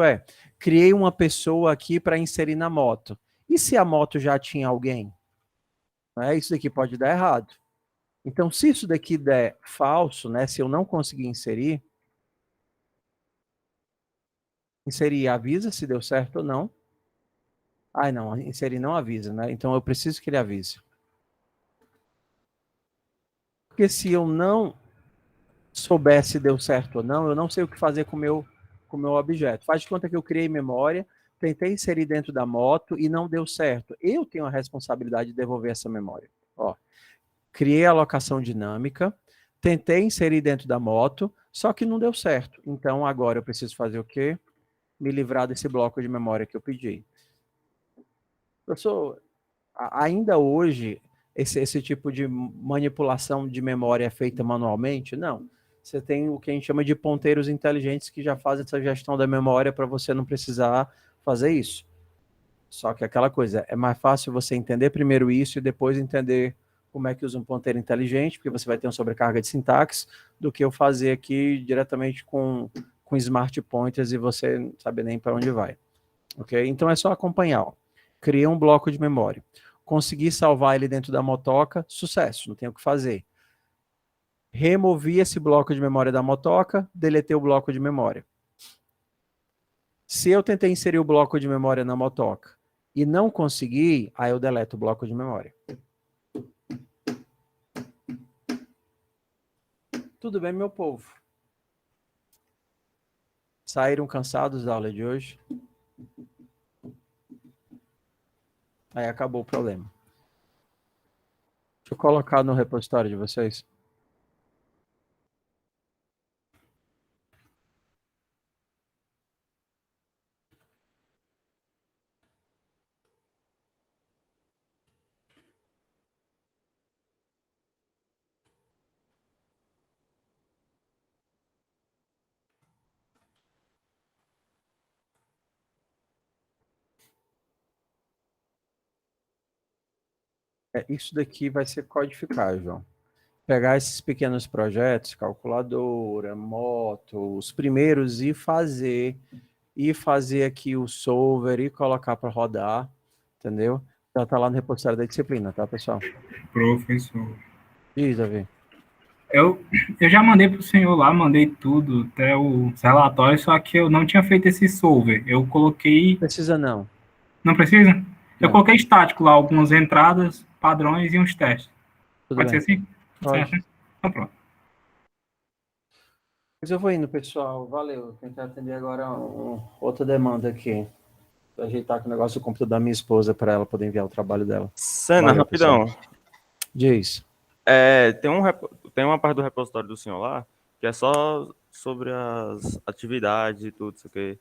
criei uma pessoa aqui para inserir na moto. E se a moto já tinha alguém? Isso daqui pode dar errado. Então, se isso daqui der falso, né, se eu não conseguir inserir, avisa se deu certo ou não. Não, inserir não avisa, né? Então eu preciso que ele avise. Porque se eu não souber se deu certo ou não, eu não sei o que fazer com o meu objeto. Faz de conta que eu criei memória, tentei inserir dentro da moto e não deu certo. Eu tenho a responsabilidade de devolver essa memória. Criei a alocação dinâmica, tentei inserir dentro da moto, só que não deu certo. Então agora eu preciso fazer o quê? Me livrar desse bloco de memória que eu pedi. Professor, ainda hoje, esse tipo de manipulação de memória é feita manualmente? Não. Você tem o que a gente chama de ponteiros inteligentes que já fazem essa gestão da memória para você não precisar fazer isso. Só que aquela coisa, é mais fácil você entender primeiro isso e depois entender como é que usa um ponteiro inteligente, porque você vai ter uma sobrecarga de sintaxe, do que eu fazer aqui diretamente com smart pointers e você não sabe nem para onde vai. Ok? Então é só acompanhar. Criei um bloco de memória. Consegui salvar ele dentro da motoca, sucesso, não tenho o que fazer. Removi esse bloco de memória da motoca, deletei o bloco de memória. Se eu tentei inserir o bloco de memória na motoca e não consegui, aí eu deleto o bloco de memória. Tudo bem, meu povo? Saíram cansados da aula de hoje? Aí acabou o problema. Deixa eu colocar no repositório de vocês. Isso daqui vai ser codificar, João. Pegar esses pequenos projetos, calculadora, moto, os primeiros e fazer aqui o solver e colocar para rodar, entendeu? Já tá lá no repositório da disciplina, tá, pessoal? Professor. Diz, Davi. Eu já mandei para o senhor lá, mandei tudo, até os relatórios, só que eu não tinha feito esse solver. Eu coloquei. Precisa não. Não precisa? Eu Não. coloquei estático lá, algumas entradas, padrões e uns testes. Tudo Pode bem. ser assim? Pode. Certo. Então pronto. Mas eu vou indo, pessoal. Valeu. Vou tentar atender agora outra demanda aqui. Vou ajeitar com o negócio do computador da minha esposa para ela poder enviar o trabalho dela. Senna, Valeu, rapidão. pessoal. Diz. Tem uma parte do repositório do senhor lá que é só sobre as atividades e tudo, isso aqui.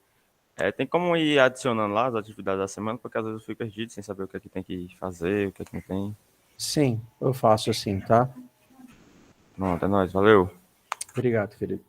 Tem como ir adicionando lá as atividades da semana, porque às vezes eu fico perdido sem saber o que é que tem que fazer, o que é que não tem. Sim, eu faço assim, tá? Pronto, é nóis, valeu. Obrigado, querido.